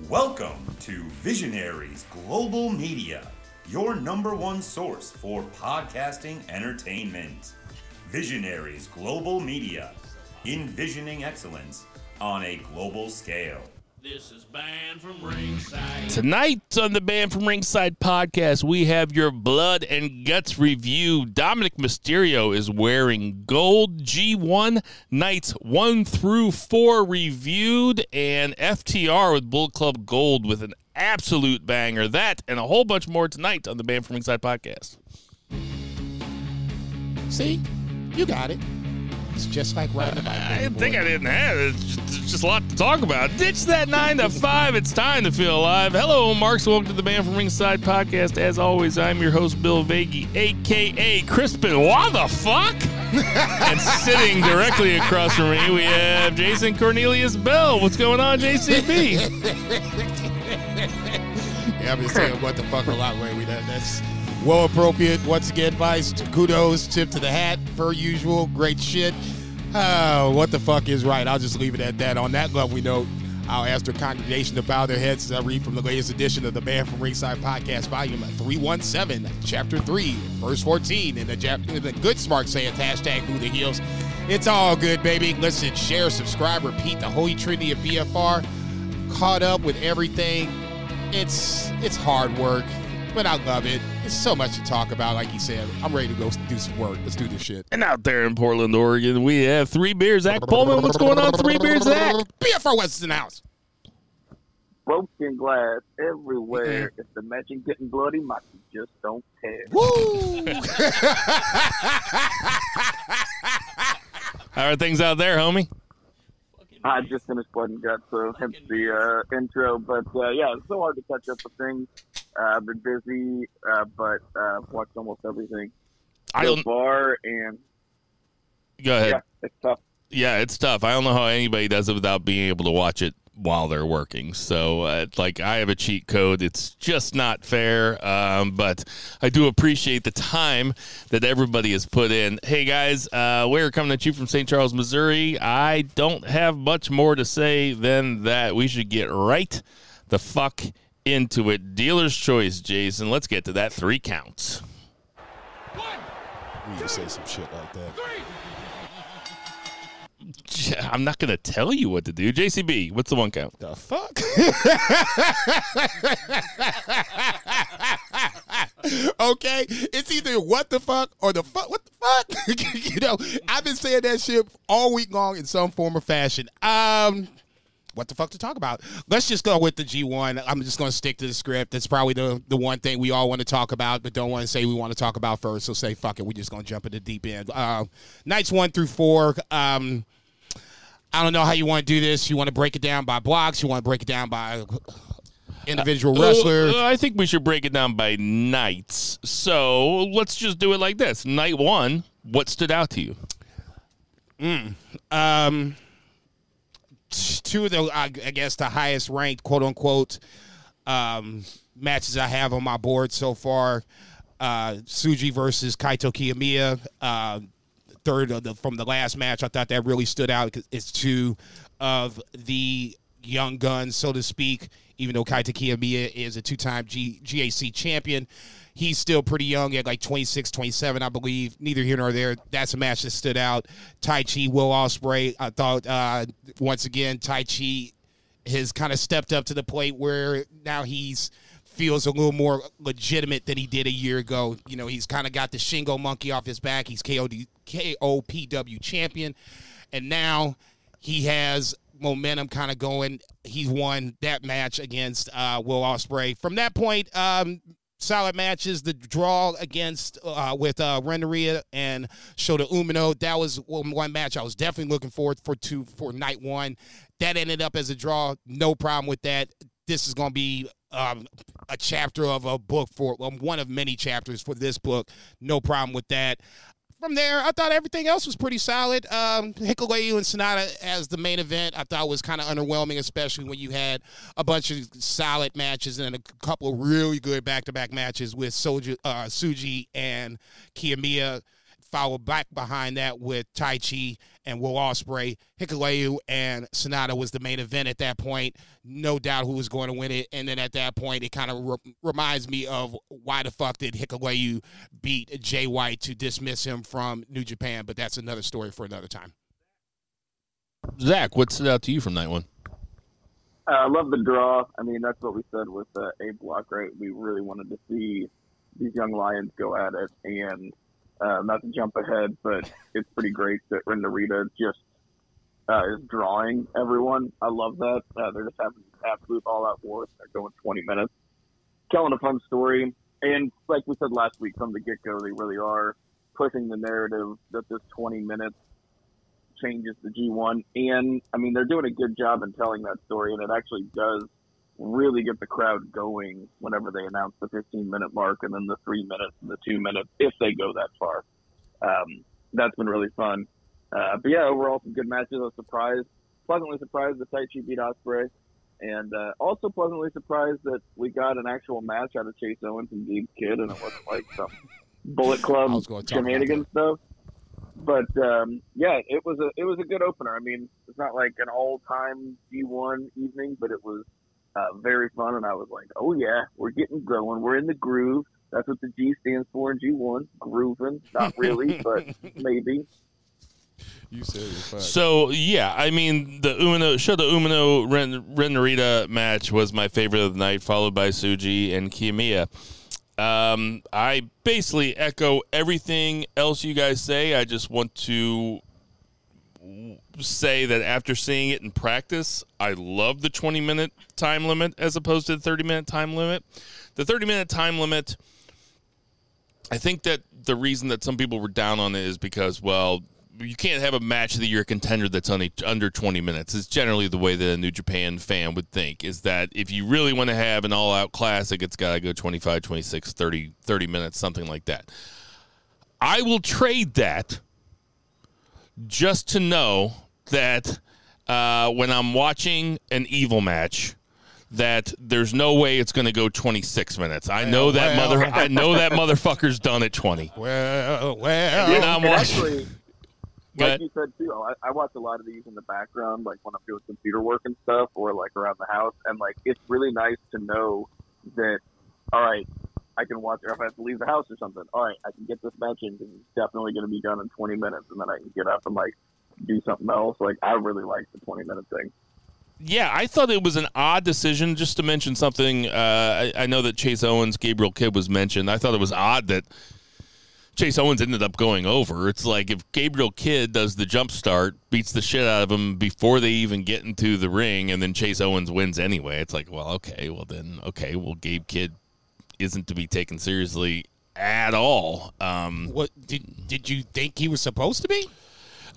Welcome to Visionaries Global Media, your #1 source for podcasting entertainment. Visionaries Global Media, envisioning excellence on a global scale. This is Band From Ringside. Tonight on the Band From Ringside podcast, we have your Blood and Guts review. Dominic Mysterio is wearing gold. G1 nights 1 through 4 reviewed, and FTR with Bullet Club Gold with an absolute banger. That and a whole bunch more tonight on the Band From Ringside podcast. See? You got it. It's just like riding a bike. I didn't think I didn't have it. It's just a lot to talk about. Ditch that 9 to 5. It's time to feel alive. Hello, Marks. Welcome to the Band From Ringside podcast. As always, I'm your host, Bill Vagey, a.k.a. Crispin. What the fuck? And sitting directly across from me, we have Jason Cornelius Bell. What's going on, JCB? Yeah, I've been saying what the fuck a lot lately. That's well appropriate. Once again, Vice, kudos, tip to the hat, per usual. Great shit. What the fuck is right? I'll just leave it at that. On that lovely note, I'll ask the congregation to bow their heads as I read from the latest edition of the Band From Ringside podcast, volume 317, chapter 3, verse 14. And the good smart saying, hashtag Who the Heels. It's all good, baby. Listen, share, subscribe, repeat the holy trinity of BFR. Caught up with everything. It's hard work, but I love it. It's so much to talk about. Like you said, I'm ready to go do some work. Let's do this shit. And out there in Portland, Oregon, we have 3 Beer Zach Pullman. What's going on, 3 Beer Zach? BFR West in the house. Broken glass everywhere. If the match ain't getting bloody, my feet just don't care. Woo! How are things out there, homie? I just finished Blood and Guts, so hence the intro. But, yeah, it's so hard to catch up with things. I've been busy, but watched almost everything so far. And go ahead. Yeah, it's tough. Yeah, it's tough. I don't know how anybody does it without being able to watch it while they're working. So, I have a cheat code. It's just not fair, but I do appreciate the time that everybody has put in. Hey, guys, we're coming at you from St. Charles, Missouri. I don't have much more to say than that. We should get right the fuck into it. Dealer's choice, Jason. Let's get to that 3 counts. We need to say some shit like that. I'm not going to tell you what to do. JCB, what's the 1 count? The fuck? Okay, it's either what the fuck or the fuck. What the fuck? You know, I've been saying that shit all week long in some form or fashion. What the fuck to talk about? Let's just go with the G1. I'm just going to stick to the script. That's probably the one thing we all want to talk about, but don't want to say we want to talk about first. So say, fuck it, we're just going to jump in the deep end. Nights 1 through 4. I don't know how you want to do this. You want to break it down by blocks? You want to break it down by individual wrestlers? I think we should break it down by nights. So let's just do it like this. Night 1, what stood out to you? 2 of the, I guess, the highest ranked, quote unquote, matches I have on my board so far. Tsuji versus Kaito Kiyomiya. Third from the last match, I thought that really stood out because it's 2 of the young guns, so to speak. Even though Kaito Kiyomiya is a 2-time GAC champion, he's still pretty young at like 26, 27, I believe. Neither here nor there. That's a match that stood out. Tai Chi, Will Ospreay. I thought, once again, Tai Chi has kind of stepped up to the plate where now feels a little more legitimate than he did a year ago. You know, he's kind of got the Shingo monkey off his back. He's KOPW champion. And now he has momentum kind of going. He's won that match against Will Ospreay. From that point, solid matches. The draw against with Renneria and Shota Umino, that was one match I was definitely looking forward for night 1. That ended up as a draw. No problem with that. This is going to be a chapter of a book for one of many chapters for this book. No problem with that. From there, I thought everything else was pretty solid. Hikuleo and Sonata as the main event, I thought was kind of underwhelming, especially when you had a bunch of solid matches and a couple of really good back-to-back matches with Tsuji and Kiyomiya. followed back behind that with Tai Chi and Will Ospreay. Hikuleo and Sonata was the main event at that point. No doubt who was going to win it. And then at that point, it kind of reminds me of why the fuck did Hikuleo beat Jay White to dismiss him from New Japan, but that's another story for another time. Zach, what stood out to you from night one? I love the draw. I mean, that's what we said with A Block, right? We really wanted to see these young lions go at it, and not to jump ahead, but it's pretty great that Ren Narita just is drawing everyone. I love that. They're just having absolute all-out wars. They're going 20 minutes. Telling a fun story, and like we said last week, from the get-go, they really are pushing the narrative that this 20 minutes changes the G1, and I mean they're doing a good job in telling that story, and it actually does really get the crowd going whenever they announce the 15-minute mark and then the 3 minutes and the 2 minutes if they go that far. That's been really fun. But yeah, overall some good matches. I was pleasantly surprised that Tai Chi beat Ospreay, and also pleasantly surprised that we got an actual match out of Chase Owens and Gabe Kidd, and it wasn't like some Bullet Club shenanigans stuff. But yeah, it was a good opener. I mean, it's not like an all-time G1 evening, but it was very fun. And I was like, oh yeah, we're getting going. We're in the groove. That's what the G stands for in G1. Grooving, not really, but maybe. You said it. So yeah, I mean, the Umino Ren Narita match was my favorite of the night, followed by Tsuji and Kiyomiya. I basically echo everything else you guys say. I just want to say that after seeing it in practice, I love the 20-minute time limit as opposed to the 30-minute time limit. The 30-minute time limit, I think that the reason that some people were down on it is because, well, you can't have a match of the year contender that's only under 20 minutes. It's generally the way that a New Japan fan would think, is that if you really want to have an all-out classic, it's got to go 25, 26, 30 minutes, something like that. I will trade that just to know that when I'm watching an Evil match, that there's no way it's going to go 26 minutes. I know that motherfucker's done at 20. And I'm watching. Like you said, too, I watch a lot of these in the background, like when I'm doing computer work and stuff, or like around the house. And like, it's really nice to know that, all right, I can watch it if I have to leave the house or something. All right, I can get this match in because it's definitely going to be done in 20 minutes. And then I can get up and like do something else. Like, I really like the 20-minute thing. Yeah, I thought it was an odd decision. Just to mention something, I know that Chase Owens, Gabriel Kidd was mentioned. I thought it was odd that Chase Owens ended up going over. It's like if Gabriel Kidd does the jump start, beats the shit out of him before they even get into the ring, and then Chase Owens wins anyway. It's like, well, Gabe Kidd isn't to be taken seriously at all. What did you think he was supposed to be?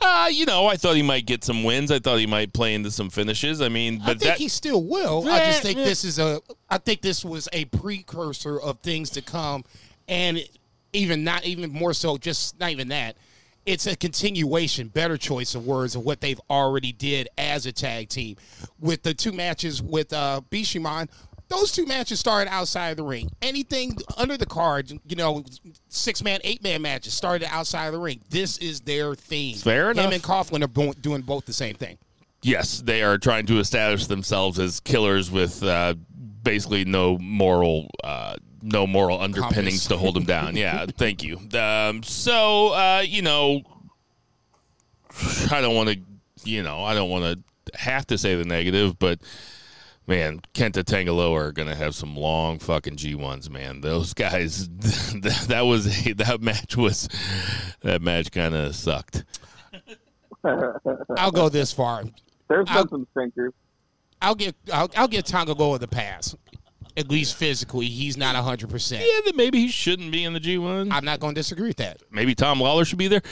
I thought he might get some wins. I thought he might play into some finishes. I mean, but I think he still will. I just think this was a precursor of things to come, and not even more so, just not even that. It's a continuation, better choice of words, of what they've already did as a tag team. With the two matches with Bishamon, those two matches started outside of the ring. Anything under the card, 6-man, 8-man matches started outside of the ring. This is their theme. Fair enough. Him and Coughlin are doing both the same thing. Yes, they are trying to establish themselves as killers with basically no moral underpinnings to hold them down. Yeah, thank you. I don't want to have to say the negative, but man, Kenta Tangaloa are going to have some long fucking G1s, man. Those guys, that match kind of sucked. I'll go this far. There's been some stinkers. I'll give Tangaloa the pass. At least physically, he's not 100%. Yeah, then maybe he shouldn't be in the G1. I'm not going to disagree with that. Maybe Tom Lawler should be there.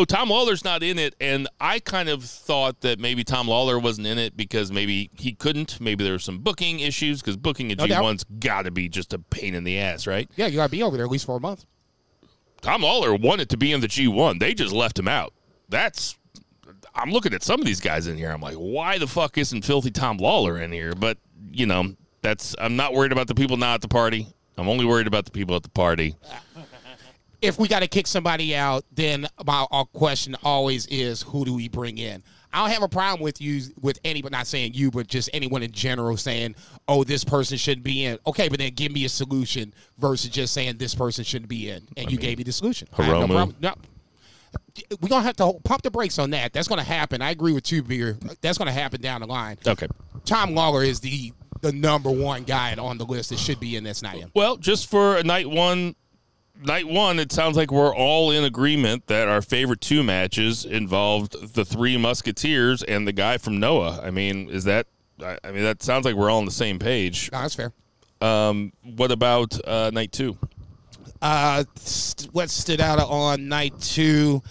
Tom Lawler's not in it, and I kind of thought that maybe Tom Lawler wasn't in it because maybe he couldn't. Maybe there were some booking issues, because booking a G1's got to be just a pain in the ass, right? Yeah, you got to be over there at least for a month. Tom Lawler wanted to be in the G1. They just left him out. I'm looking at some of these guys in here. I'm like, why the fuck isn't filthy Tom Lawler in here? But, I'm not worried about the people not at the party. I'm only worried about the people at the party. if we got to kick somebody out, then our question always is, who do we bring in? I don't have a problem with anybody, not saying you, but just anyone in general saying, oh, this person shouldn't be in. Okay, but then give me a solution versus just saying this person shouldn't be in. And you gave me the solution. I have no problem. No. We're going to have to pump the brakes on that. That's going to happen. I agree with Two Beer. That's going to happen down the line. Okay. Tom Lawler is the number one guy on the list that should be in this night. Well, just for night one, it sounds like we're all in agreement that our favorite two matches involved the Three Musketeers and the guy from Noah. I mean, that sounds like we're all on the same page. No, that's fair. What about night two? What stood out on night two?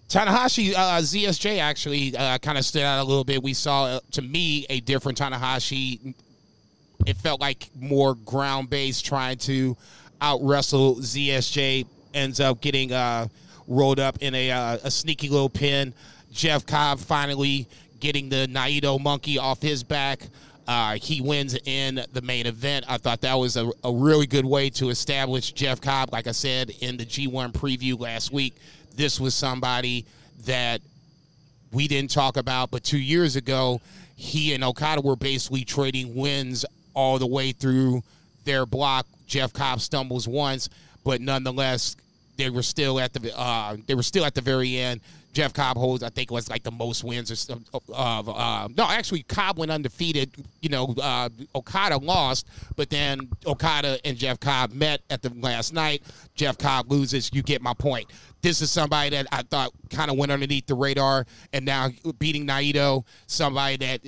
Tanahashi, ZSJ actually kind of stood out a little bit. We saw, to me, a different Tanahashi. It felt like more ground-based, trying to out-wrestle ZSJ. Ends up getting rolled up in a sneaky little pin. Jeff Cobb finally getting the Naito monkey off his back. He wins in the main event. I thought that was a really good way to establish Jeff Cobb. Like I said in the G1 preview last week, this was somebody that we didn't talk about, but 2 years ago, he and Okada were basically trading wins all the way through their block. Jeff Cobb stumbles once, but nonetheless, they were still at the very end. Jeff Cobb holds, I think, was like the most wins actually, Cobb went undefeated. Okada lost, but then Okada and Jeff Cobb met at the last night. Jeff Cobb loses. You get my point. This is somebody that I thought kind of went underneath the radar, and now beating Naito, somebody that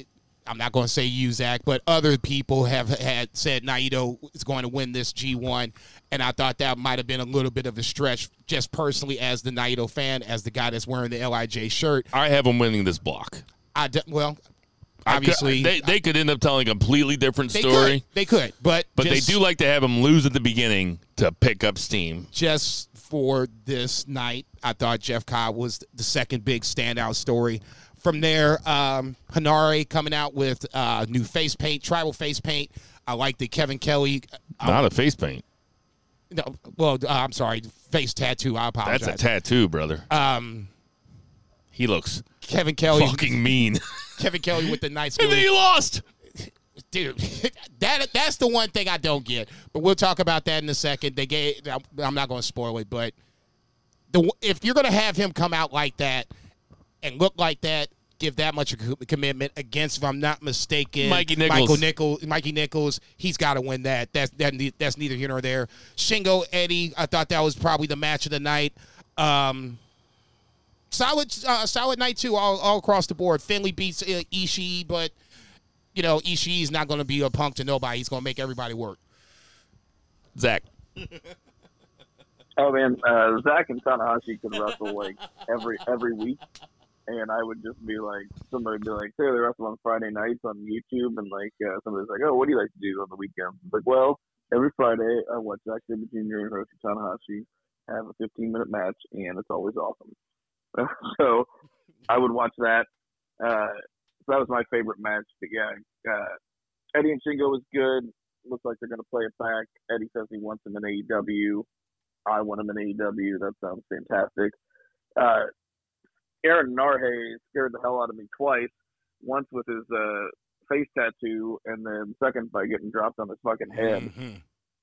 I'm not going to say you, Zach, but other people have had said Naito is going to win this G1, and I thought that might have been a little bit of a stretch, just personally as the Naito fan, as the guy that's wearing the LIJ shirt. I have him winning this block. Obviously. They could end up telling a completely different story. They could. But they do like to have him lose at the beginning to pick up steam. Just for this night, I thought Jeff Cobb was the second big standout story. From there, Hanare coming out with new face paint, tribal face paint. I like the Kevin Kelly. Not a face paint. No, well, I'm sorry, face tattoo. I apologize. That's a tattoo, brother. He looks Kevin Kelly fucking mean. Kevin Kelly with the nice. And then he lost. Dude, that's the one thing I don't get. But we'll talk about that in a second. I'm not going to spoil it, but if you're going to have him come out like that and look like that, give that much a commitment against, if I'm not mistaken, Mikey Nichols. Mikey Nichols, he's got to win that. That's neither here nor there. Shingo, Eddie, I thought that was probably the match of the night. Solid night, too, all across the board. Finley beats Ishii, but, Ishii's not going to be a punk to nobody. He's going to make everybody work. Zach. Oh, man, Zach and Tanahashi could wrestle, like, every week. And I would just be like, somebody would be like, hey, they wrestle on Friday nights on YouTube. And, like, somebody's like, oh, what do you like to do on the weekends? It's like, well, every Friday I watch Zack Sabre Jr. and Hiroshi Tanahashi have a 15-minute match, and it's always awesome. So I would watch that. So that was my favorite match. But, yeah, Eddie and Shingo was good. Looks like they're going to play it back. Eddie says he wants him in AEW. I want him in AEW. That sounds fantastic. Aaron Narhe scared the hell out of me twice. Once with his face tattoo, and then second by getting dropped on his fucking head. Mm-hmm.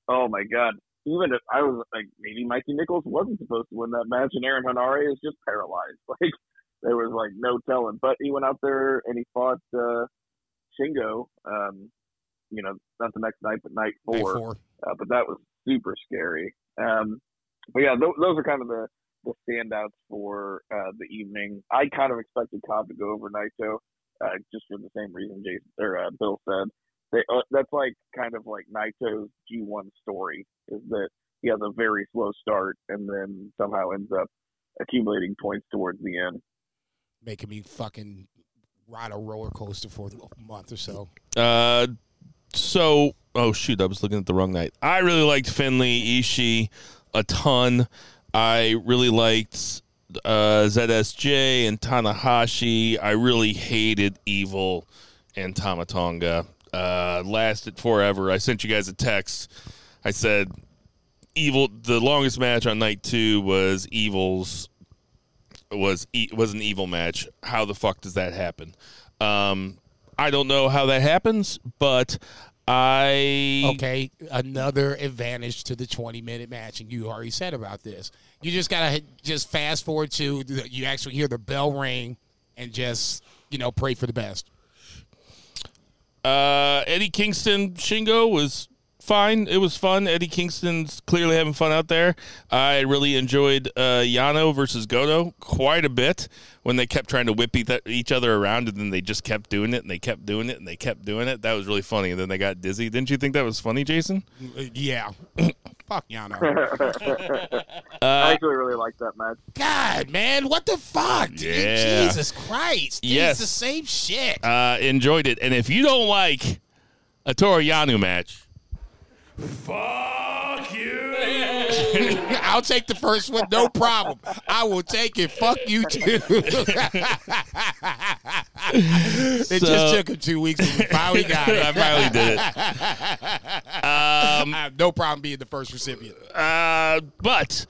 Oh my god! Even if I was like, maybe Mikey Nichols wasn't supposed to win that match, and Aaron Narhe is just paralyzed. Like there was like no telling. But he went out there and he fought Shingo. Not the next night, but night four. But that was super scary. But yeah, those are kind of the standouts for the evening. I kind of expected Cobb to go over Naito, just for the same reason Bill said. That's like kind of like Naito's G1 story, is that he has a very slow start and then somehow ends up accumulating points towards the end. Making me fucking ride a roller coaster for a month or so. Oh shoot, I was looking at the wrong night. I really liked Finley, Ishii a ton. I really liked ZSJ and Tanahashi. I really hated Evil and Tama Tonga. Lasted forever. I sent you guys a text. I said, The longest match on night 2 was Evil's. Was an Evil match. How the fuck does that happen? I don't know how that happens, but Okay, another advantage to the 20-minute match, and you already said about this. You just gotta just fast forward to you actually hear the bell ring, and just pray for the best. Eddie Kingston Shingo was fine. It was fun. Eddie Kingston's clearly having fun out there. I really enjoyed Yano versus Goto quite a bit when they kept trying to whip each other around, and then they just kept doing it, and they kept doing it, and they kept doing it. That was really funny, and then they got dizzy. Didn't you think that was funny, Jason? Yeah. Fuck Yano. I actually really liked that match. God, man, what the fuck? Yeah. Jesus Christ. Yes. It's the same shit. Enjoyed it. And if you don't like a Toru Yano match, fuck you. I'll take the first one, no problem. I will take it. Fuck you too. It just took him 2 weeks, and we finally got it. I finally did it. I have no problem being the first recipient. But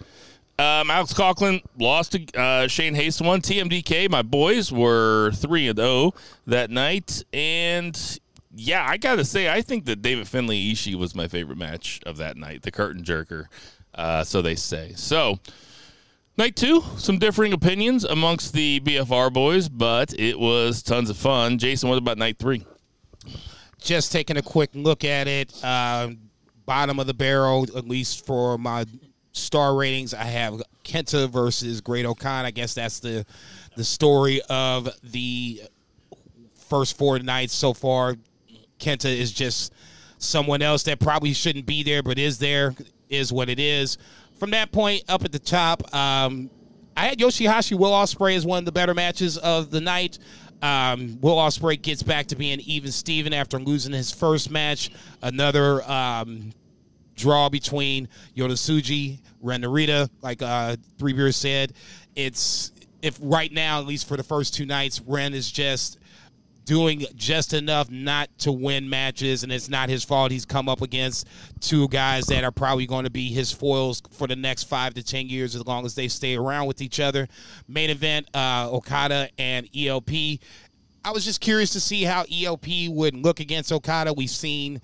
Alex Coughlin lost to Shane Hayes won. TMDK, my boys were 3-0 that night, and yeah, I gotta say, I think that David Finlay Ishii was my favorite match of that night, the curtain jerker. So they say. So, night 2, some differing opinions amongst the BFR boys, but it was tons of fun. Jason, what about night 3? Just taking a quick look at it, bottom of the barrel, at least for my star ratings, I have Kenta versus Great Okan. I guess that's the story of the first 4 nights so far. Kenta is just someone else that probably shouldn't be there, but is there, is what it is. From that point up at the top, I had Yoshihashi Will Ospreay as one of the better matches of the night. Will Ospreay gets back to being even Steven after losing his first match. Another draw between Yota Tsuji, Ren Narita, like Three Beers said. If right now, at least for the first 2 nights, Ren is just doing just enough not to win matches, and it's not his fault. He's come up against 2 guys that are probably going to be his foils for the next 5 to 10 years as long as they stay around with each other. Main event, Okada and ELP. I was just curious to see how ELP would look against Okada. We've seen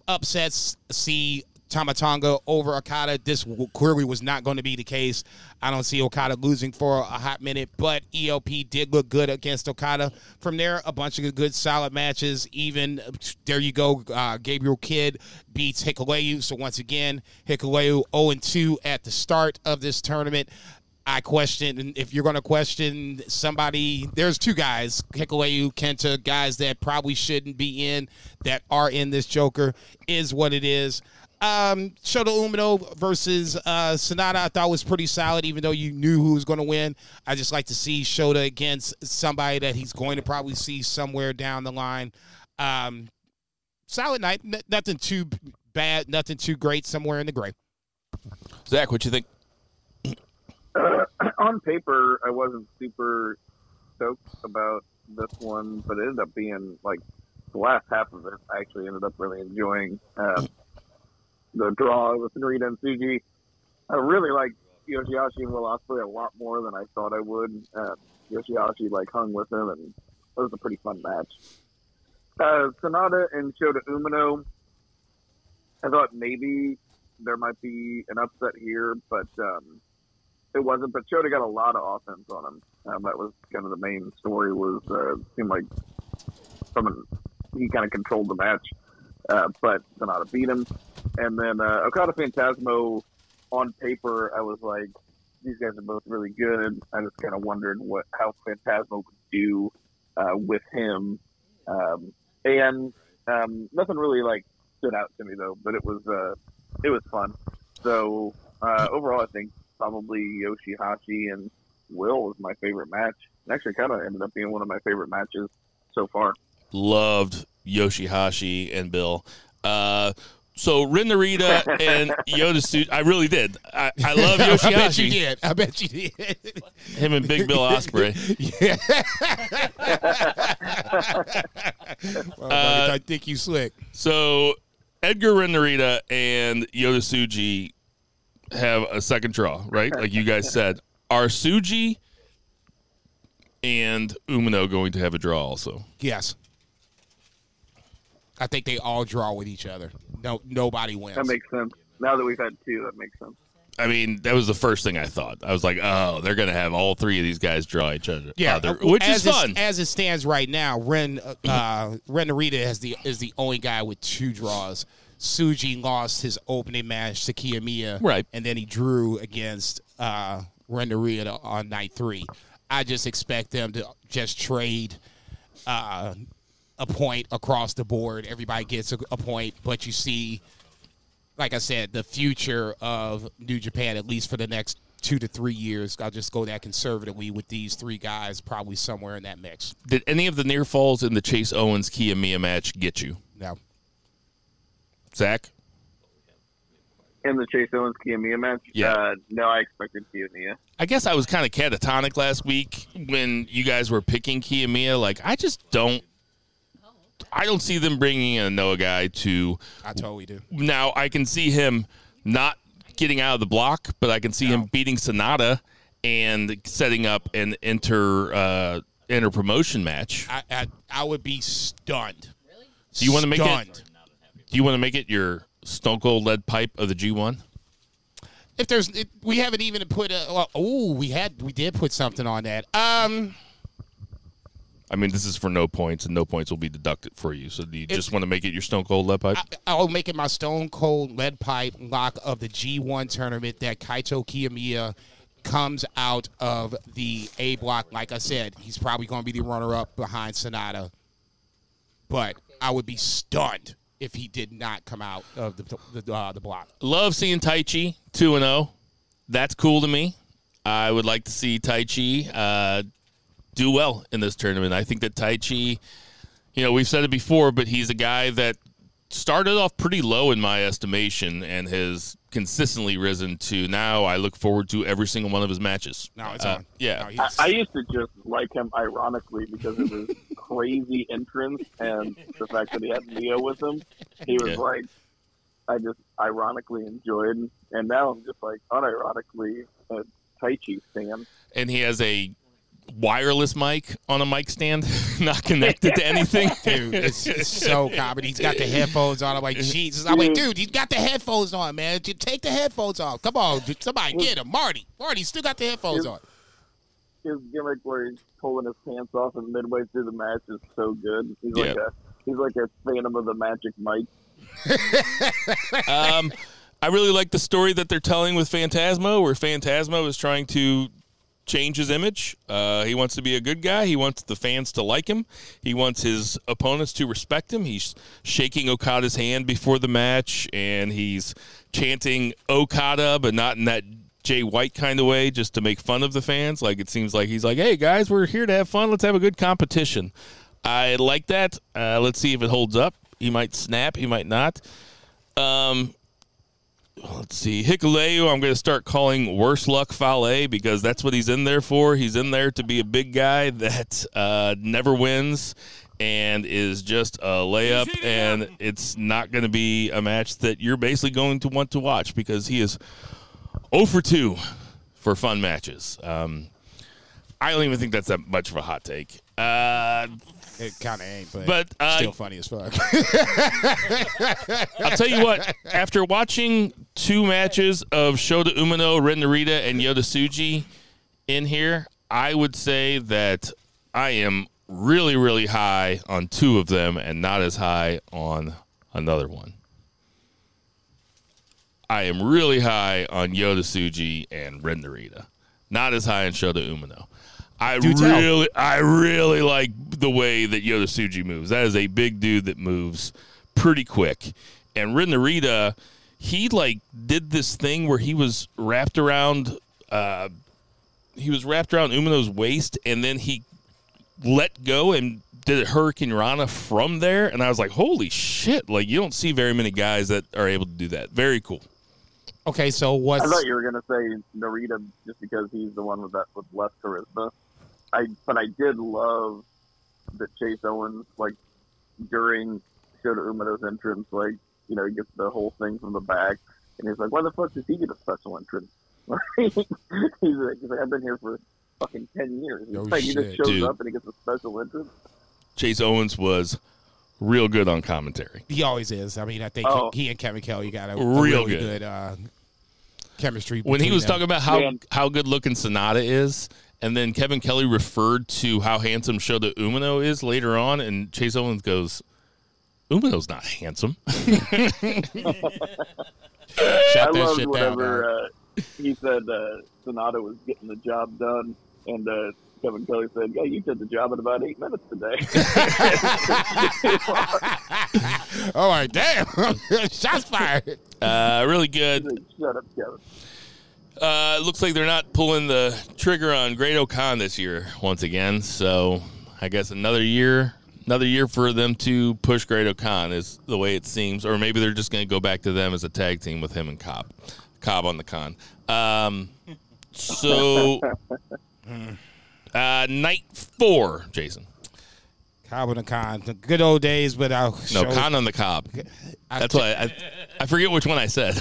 upsets, see Tama Tonga over Okada. This clearly was not going to be the case. I don't see Okada losing for a hot minute, but ELP did look good against Okada. From there, a bunch of good, solid matches. Even, there you go, Gabriel Kidd beats Hikuleu. So once again, Hikuleu 0-2 at the start of this tournament. I question, if you're going to question somebody, there's 2 guys, Hikuleu, Kenta, guys that probably shouldn't be in, that are in this Joker, is what it is. Shota Umino versus Sonata, I thought was pretty solid, even though you knew who was going to win. I just like to see Shota against somebody that he's going to probably see somewhere down the line. Solid night, nothing too bad, nothing too great, somewhere in the gray. Zach, what you think? On paper, I wasn't super stoked about this one, but it ended up being, like, the last half of it, I actually ended up really enjoying. The draw with Narita and Tsuji. I really like Yoshihashi and Will Ospreay a lot more than I thought I would. Yoshihashi hung with him, and it was a pretty fun match. Sonata and Shota Umino, I thought maybe there might be an upset here, but it wasn't. But Shota got a lot of offense on him. That was kind of the main story. Seemed like he kind of controlled the match. But Sonata beat him. And then Okada Phantasmo, on paper, I was like, these guys are both really good. I just kind of wondered how Phantasmo would do with him. And nothing really stood out to me though, but it was fun. So overall, I think probably Yoshihashi and Will was my favorite match. It actually kind of ended up being one of my favorite matches so far. Loved Yoshihashi and Bill. So Ren Narita and Yota Tsuji, I really did. I love Yoshihashi. I bet you did. Him and Big Bill Ospreay. Yeah. I think you slick. So Edgar Ren Narita and Yota Tsuji have a second draw, right? Like you guys said. Are Tsuji and Umino going to have a draw also? Yes. I think they all draw with each other. Nobody wins. That makes sense. Now that we've had two, that makes sense. I mean, that was the first thing I thought. I was like, oh, they're going to have all three of these guys draw each other. Yeah, which is fun. As it stands right now, Ren Narita is the only guy with two draws. Tsuji lost his opening match to Kiyomiya. Right. And then he drew against Ren Narita on night 3. I just expect them to just trade a point across the board. Everybody gets a point, but you see, like I said, the future of New Japan, at least for the next 2 to 3 years, I'll just go that conservatively with these three guys probably somewhere in that mix. Did any of the near falls in the Chase Owens-Kiyomiya match get you? No. Zach? In the Chase Owens-Kiyomiya match? Yeah. No, I expected Kiyomiya. I guess I was kind of catatonic last week when you guys were picking Kiyomiya. Like, I don't see them bringing in a Noah guy to. I totally do. Now, I can see him not getting out of the block, but I can see him beating Sonata and setting up an inter-promotion match. I would be stunned. Really? Do you want to make it? Do you want to make it your Stone Cold lead pipe of the G1? We haven't even put we did put something on that. I mean, this is for no points, and no points will be deducted for you. So do you just want to make it your Stone Cold lead pipe? I'll make it my Stone Cold lead pipe lock of the G1 tournament that Kaito Kiyomiya comes out of the A block. Like I said, he's probably going to be the runner-up behind Sonata. But I would be stunned if he did not come out of the block. Love seeing Taichi 2-0. That's cool to me. I would like to see Taichi do well in this tournament. I think that Taichi, we've said it before, but he's a guy that started off pretty low in my estimation and has consistently risen to now I look forward to every single one of his matches. No, it's on. Yeah. No, I used to just like him ironically because of his crazy entrance and the fact that he had Leo with him. He was like, I just ironically enjoyed, and now I'm just like unironically a Taichi fan. And he has a wireless mic on a mic stand, not connected to anything. Dude, it's so comedy. He's got the headphones on. I'm like, Jesus. I'm like, dude, he's got the headphones on, man. Take the headphones off. Come on, dude. Somebody get him. Marty still got the headphones on. His gimmick where he's pulling his pants off and midway through the match is so good. He's like a Phantom of the Magic Mike. I really like the story that they're telling with Phantasmo, where Phantasmo is trying to change his image. He wants to be a good guy. He wants the fans to like him. He wants his opponents to respect him. He's shaking Okada's hand before the match, and he's chanting Okada, but not in that Jay White kind of way, just to make fun of the fans. Like, it seems like he's like, hey, guys, we're here to have fun. Let's have a good competition. I like that. Let's see if it holds up. He might snap. He might not. Let's see. Hikuleu, I'm going to start calling Worse Luck Fale because that's what he's in there for. He's in there to be a big guy that never wins and is just a layup, and it's not going to be a match that you're basically going to want to watch because he is 0 for 2 for fun matches. I don't even think that's that much of a hot take. It kind of ain't, but still funny as fuck. I'll tell you what, after watching 2 matches of Shota Umino, Ren Narita, and Yota Tsuji in here, I would say that I am really, really high on 2 of them and not as high on another one. I am really high on Yota Tsuji and Ren Narita. Not as high on Shota Umino. I really like the way that Yota Tsuji moves. That is a big dude that moves pretty quick. And Ren Narita, he did this thing where he was wrapped around Umino's waist, and then he let go and did a Hurricane Rana from there. And I was like, holy shit! Like, you don't see very many guys that are able to do that. Very cool. Okay, so I thought you were gonna say Narita just because he's the one with less charisma. But I did love that Chase Owens, during Shota Umino's entrance, he gets the whole thing from the back, And he's like, why the fuck does he get a special entrance? he's like, I've been here for fucking 10 years. No like, he just shit, shows dude. up and he gets a special entrance. Chase Owens was real good on commentary. He always is. I mean, I think he and Kevin Kelly got a Real really good. good chemistry. When he between was them. talking about how good looking Sonata is, and then Kevin Kelly referred to how handsome Shota Umino is later on, and Chase Owens goes, Umino's not handsome. Shut I that loved shit down. whenever he said Sonata was getting the job done, and Kevin Kelly said, yeah, you did the job in about 8 minutes today. All right, damn. Shots fired. Really good. Shut up, Kevin. Looks like they're not pulling the trigger on Great O'Khan this year once again. So I guess another year for them to push Great O'Khan is the way it seems. Or maybe they're just going to go back to them as a tag team with him and Cobb on the con. Night 4, Jason. Cobb on the con. The good old days, but Con on the Cobb. That's why I forget which one I said.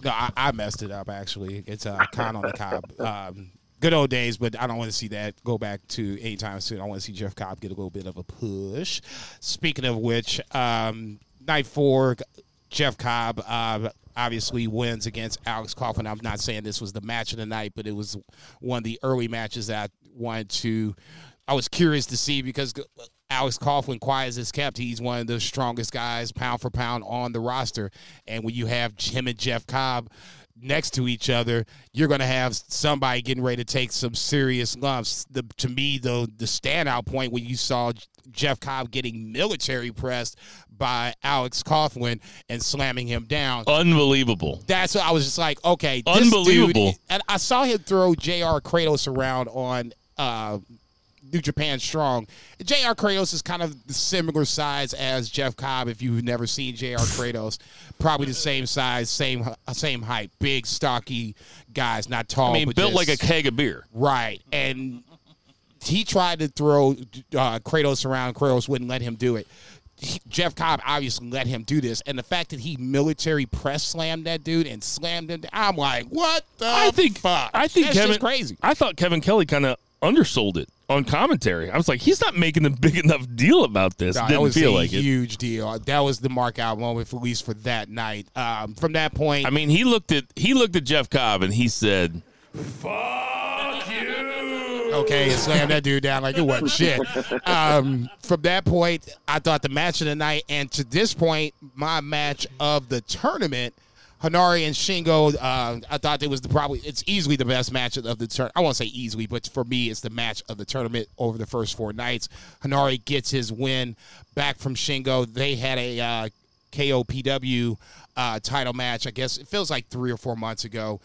No, I messed it up, actually. It's Con on the Cobb. Good old days, but I don't want to see that go back to anytime soon. I want to see Jeff Cobb get a little bit of a push. Speaking of which, night 4, Jeff Cobb obviously wins against Alex Coughlin. I'm not saying this was the match of the night, but it was one of the early matches that I was curious to see because Alex Coughlin, quiet as it's kept, he's one of the strongest guys pound for pound on the roster. And when you have him and Jeff Cobb next to each other, you're going to have somebody getting ready to take some serious lumps. To me, the standout point when you saw Jeff Cobb getting military pressed by Alex Coughlin and slamming him down. Unbelievable. That's what I was just like, okay. Unbelievable. This dude, and I saw him throw J.R. Kratos around on New Japan Strong. J.R. Kratos is kind of the similar size as Jeff Cobb. If you've never seen J.R. Kratos, probably the same size, same height, big, stocky guys, not tall. I mean, but built just, like a keg of beer. Right. And he tried to throw Kratos around. Kratos wouldn't let him do it. Jeff Cobb obviously let him do this, and the fact that he military press slammed that dude and slammed him, I'm like, what the fuck? I think That's Kevin just crazy. I thought Kevin Kelly kind of undersold it on commentary. I was like, he's not making a big enough deal about this. No, Didn't that was feel a like it. huge deal. That was the mark out moment, at least for that night. From that point, I mean, he looked at Jeff Cobb and he said, "Fuck you." okay, and slammed that dude down like it wasn't shit. From that point, I thought the match of the night, and to this point, my match of the tournament, Hanari and Shingo, I thought it's easily the best match of the tournament. I won't say easily, but for me, it's the match of the tournament over the first 4 nights. Hanari gets his win back from Shingo. They had a KOPW title match, I guess it feels like 3 or 4 months ago.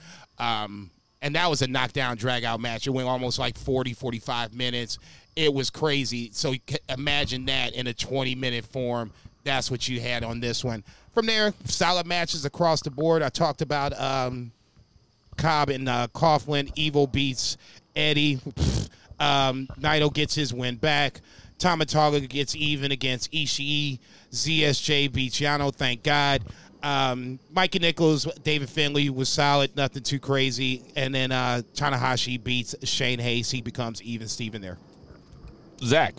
And that was a knockdown, drag-out match. It went almost like 40, 45 minutes. It was crazy. So imagine that in a 20-minute form. That's what you had on this one. From there, solid matches across the board. I talked about Cobb and Coughlin. Evil beats Eddie. Naito gets his win back. Tamataga gets even against Ishii. ZSJ beats Yano, thank God. Mikey Nichols, David Finlay was solid, nothing too crazy. And then Tanahashi beats Shane Hayes. He becomes even Steven there. Zach.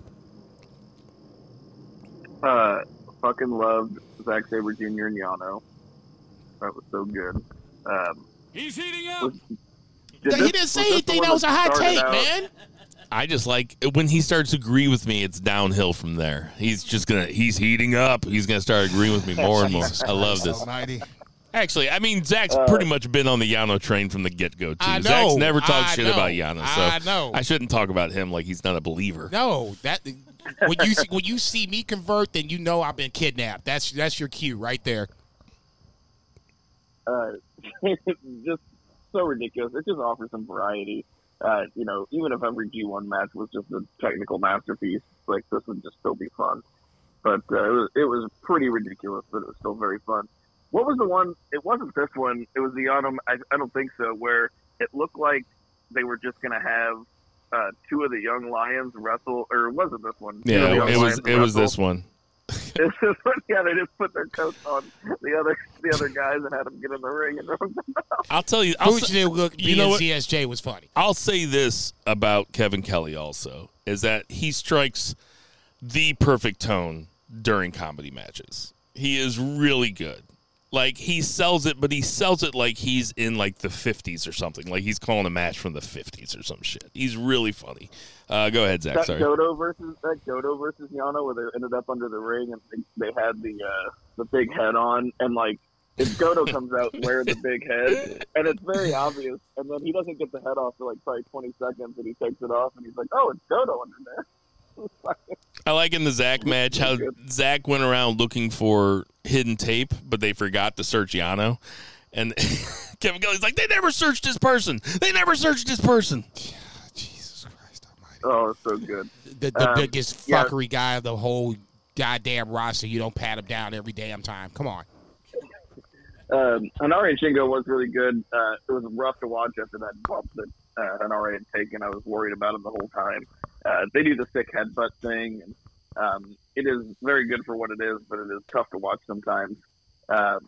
Fucking loved Zack Sabre Jr. and Yano. That was so good. He's heating up. He didn't say anything. That was a hot take, man. I just like when he starts to agree with me, it's downhill from there. He's heating up. He's going to start agreeing with me more and more. I love this. Almighty. Actually, I mean, Zach's pretty much been on the Yano train from the get-go, too. I know, Zach's never talked I shit know, about Yano, so I know. I shouldn't talk about him like he's not a believer. No, that when you see me convert, then you know I've been kidnapped. That's your cue right there. Just so ridiculous. It just offers some variety. Even if every G1 match was just a technical masterpiece, like this would just still be fun. But it was pretty ridiculous, but it was still very fun. What was the one? It wasn't this one. It was the Yano. I don't think so. Where it looked like they were just going to have 2 of the young lions wrestle, or was it this one? Yeah, it was this one. It's just, yeah, they just put their coats on the other guys and had them get in the ring and throw them out. I'll tell you. You know what? CSJ was funny. I'll say this about Kevin Kelly also, is that he strikes the perfect tone during comedy matches. He is really good. Like, he sells it, but he sells it like he's in, like, the 50s or something. Like, he's calling a match from the 50s or some shit. He's really funny. Go ahead, Zach. Sorry. Goto versus Yano, where they ended up under the ring and they had the big head on, and, like, if Goto comes out wearing the big head, and it's very obvious, and then he doesn't get the head off for, like, probably 20 seconds, and he takes it off, and he's like, oh, it's Goto under there. I like in the Zach match how Zach went around looking for hidden tape, but they forgot to search Yano. And Kevin Kelly's like, they never searched this person. They never searched this person. Jesus Christ almighty. Oh, it's so good. The biggest fuckery guy of the whole goddamn roster. You don't pat him down every damn time. Come on. Hanare and Shingo was really good. It was rough to watch after that bump that Hanare had taken. I was worried about him the whole time. They do the sick headbutt thing, and it is very good for what it is, but it is tough to watch sometimes. What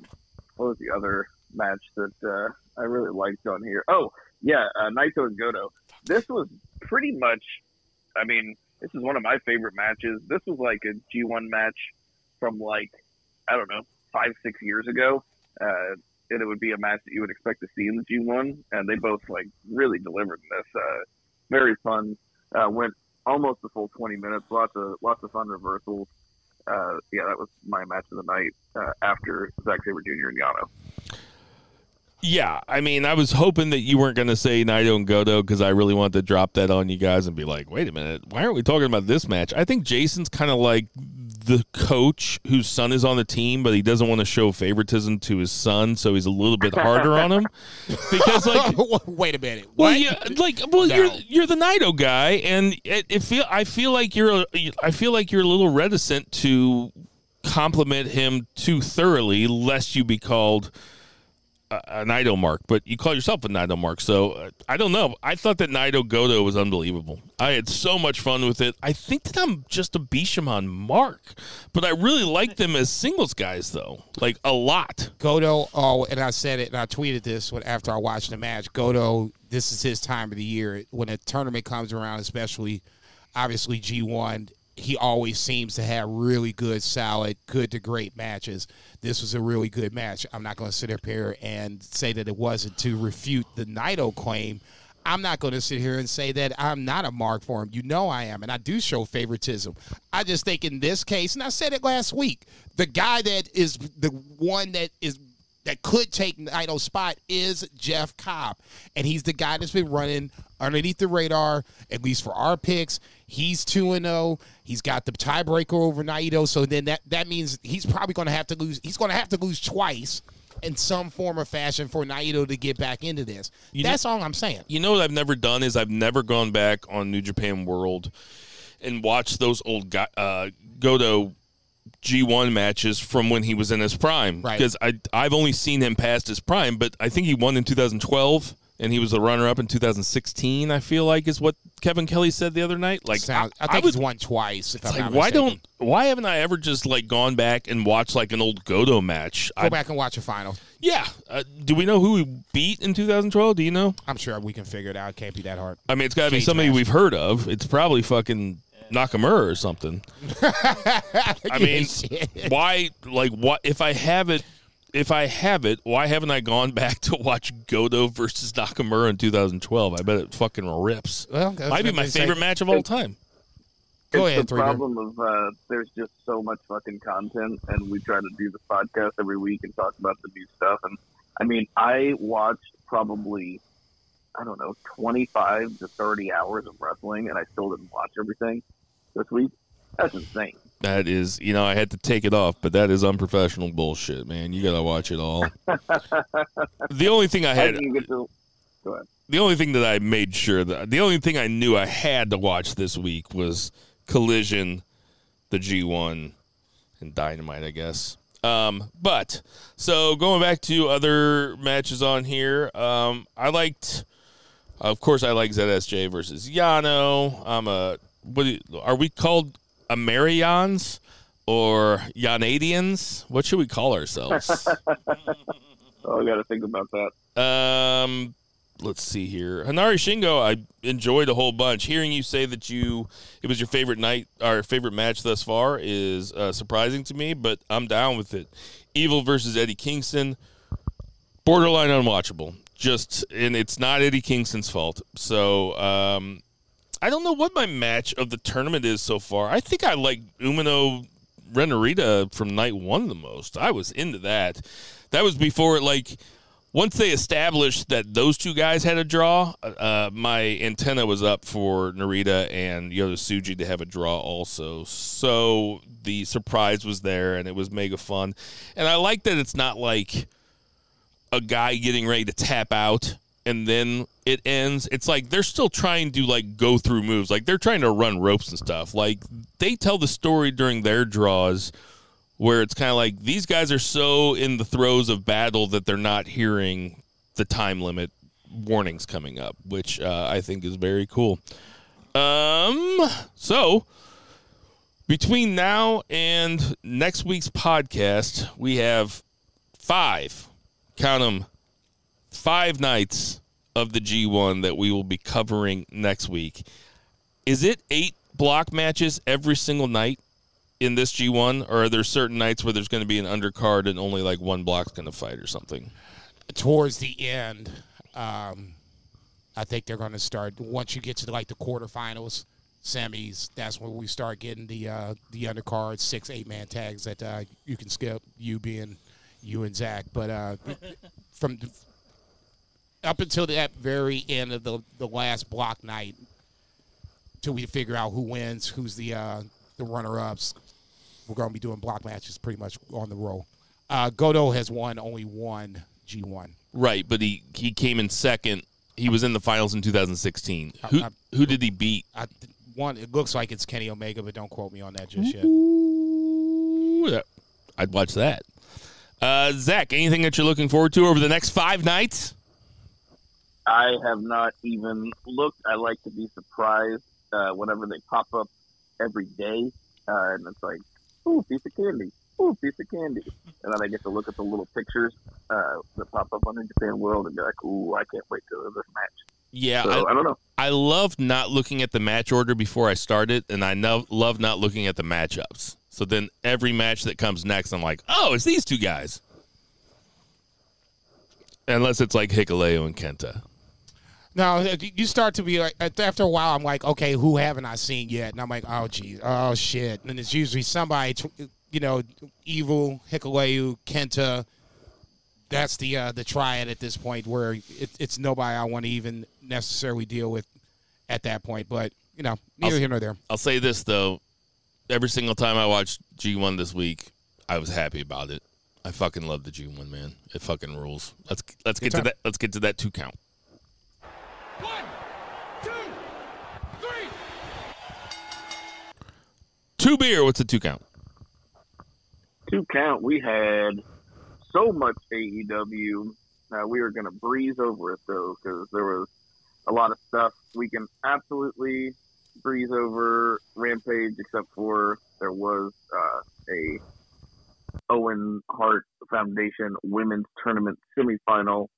was the other match that I really liked on here? Oh, yeah, Naito and Goto. This was pretty much, I mean, this is one of my favorite matches. This was like a G1 match from, like, I don't know, 5-6 years ago. And it would be a match that you would expect to see in the G1, and they both, like, really delivered in this. Very fun. Went almost the full 20 minutes. Lots of fun reversals. Yeah, that was my match of the night after Zack Sabre Jr. and Yano. Yeah, I mean, I was hoping that you weren't going to say Naito and Goto because I really wanted to drop that on you guys and be like, wait a minute, why aren't we talking about this match? I think Jason's kind of like the coach whose son is on the team, but he doesn't want to show favoritism to his son, so he's a little bit harder on him. Because, like, wait a minute, well, what? yeah, like, No. you're the Naito guy, and I feel like you're a little reticent to compliment him too thoroughly, lest you be called a Naito mark, but you call yourself a Naito mark, so I don't know. I thought that Naito Goto was unbelievable. I had so much fun with it. I think that I'm just a Bishamon mark, but I really like them as singles guys, though, like a lot. Goto, and I said it, and I tweeted this after I watched the match. Goto, this is his time of the year. When a tournament comes around, especially, obviously, G1, he always seems to have really good, solid, good to great matches. This was a really good match. I'm not going to sit up here and say that it wasn't to refute the Naito claim. I'm not going to sit here and say that I'm not a mark for him. You know I am, and I do show favoritism. I just think in this case, and I said it last week, the guy that is the one that could take Naito's spot is Jeff Cobb. And he's the guy that's been running underneath the radar, at least for our picks. He's 2-0. He's got the tiebreaker over Naito. So then that means he's probably going to have to lose. He's going to have to lose twice in some form or fashion for Naito to get back into this. That's all I'm saying. You know what I've never done is I've never gone back on New Japan World and watched those old Goto G1 matches from when he was in his prime. Right. Because I've only seen him past his prime, but I think he won in 2012, and he was the runner-up in 2016, I feel like, is what Kevin Kelly said the other night. Like, I think he's won twice, if I'm not mistaken. Why haven't I ever just, like, gone back and watched, like, an old Goto match? Go back and watch a final. Yeah. Do we know who he beat in 2012? Do you know? I'm sure we can figure it out. It can't be that hard. I mean, it's got to be somebody we've heard of. It's probably fucking Nakamura or something. I mean, why? Like, what? If I have it, why haven't I gone back to watch Goto versus Nakamura in 2012? I bet it fucking rips. Well, might be my favorite match of all time. Go ahead. The problem of there's just so much fucking content, and we try to do the podcast every week and talk about the new stuff. And I mean, I watched probably, I don't know, 25 to 30 hours of wrestling, and I still didn't watch everything this week. That's insane. That is, I had to take it off, but that is unprofessional bullshit, man. You got to watch it all. The only thing I had, go ahead. The only thing that I made sure that, the only thing I knew I had to watch this week was Collision, the G1, and Dynamite, I guess. But so going back to other matches on here, of course, I like ZSJ versus Yano. Are we called Amerians or Yanadians? What should we call ourselves? Oh, I got to think about that. Let's see here. Hanari Shingo, I enjoyed a whole bunch. Hearing you say that it was your favorite night, or favorite match thus far is surprising to me, but I'm down with it. Evil versus Eddie Kingston, borderline unwatchable. And it's not Eddie Kingston's fault. So, I don't know what my match of the tournament is so far. I think I like Umino Renarita from night one the most. I was into that. That was before once they established that those two guys had a draw, my antenna was up for Narita and Yota Tsuji to have a draw also. So the surprise was there, and it was mega fun. And I like that it's not like a guy getting ready to tap out and then it ends. It's like they're still trying to go through moves. They're trying to run ropes and stuff. They tell the story during their draws where it's kind of these guys are so in the throes of battle that they're not hearing the time limit warnings coming up, which I think is very cool. So between now and next week's podcast, we have 5 nights of the G1 that we will be covering next week. Is it 8 block matches every single night in this G1, or are there certain nights where there's going to be an undercard and only one block's going to fight or something? Towards the end, I think they're going to start, once you get to the quarterfinals, semis, that's when we start getting the undercards, 6 8-man tags that you can skip, you being you and Zach. But from up until that very end of the last block night, till we figure out who wins, who's the runner-ups, we're going to be doing block matches pretty much on the roll. Goto has won only one G1. Right, but he came in second. He was in the finals in 2016. Who did he beat? It looks like it's Kenny Omega, but don't quote me on that just yet. Ooh, I'd watch that. Zach, anything that you're looking forward to over the next 5 nights? I have not even looked. I like to be surprised whenever they pop up every day. And it's ooh, piece of candy. Ooh, piece of candy. And then I get to look at the little pictures that pop up on New Japan World and be like, ooh, I can't wait to this match. Yeah, so, I don't know. I love not looking at the match order before I start it, and I love not looking at the matchups. So then every match that comes next, I'm like, oh, it's these two guys. Unless it's Hikuleo and Kenta. No, you start to be after a while, I'm like, okay, who haven't I seen yet? And I'm like, oh, geez, oh, shit. And it's usually somebody, Evil, Hikuleo, Kenta. That's the triad at this point where it's nobody I want to even necessarily deal with at that point. But, neither here nor there. I'll say this, though. Every single time I watched G1 this week, I was happy about it. I fucking love the G1, man. It fucking rules. Let's get to that. Let's get to that 2 count. 1, 2, 3. 2 beer. What's a 2 count? 2 count. We had so much AEW. We were going to breeze over it, though, because there was a lot of stuff. We can absolutely breeze over Rampage, except for there was a Owen Hart Foundation Women's Tournament semifinal.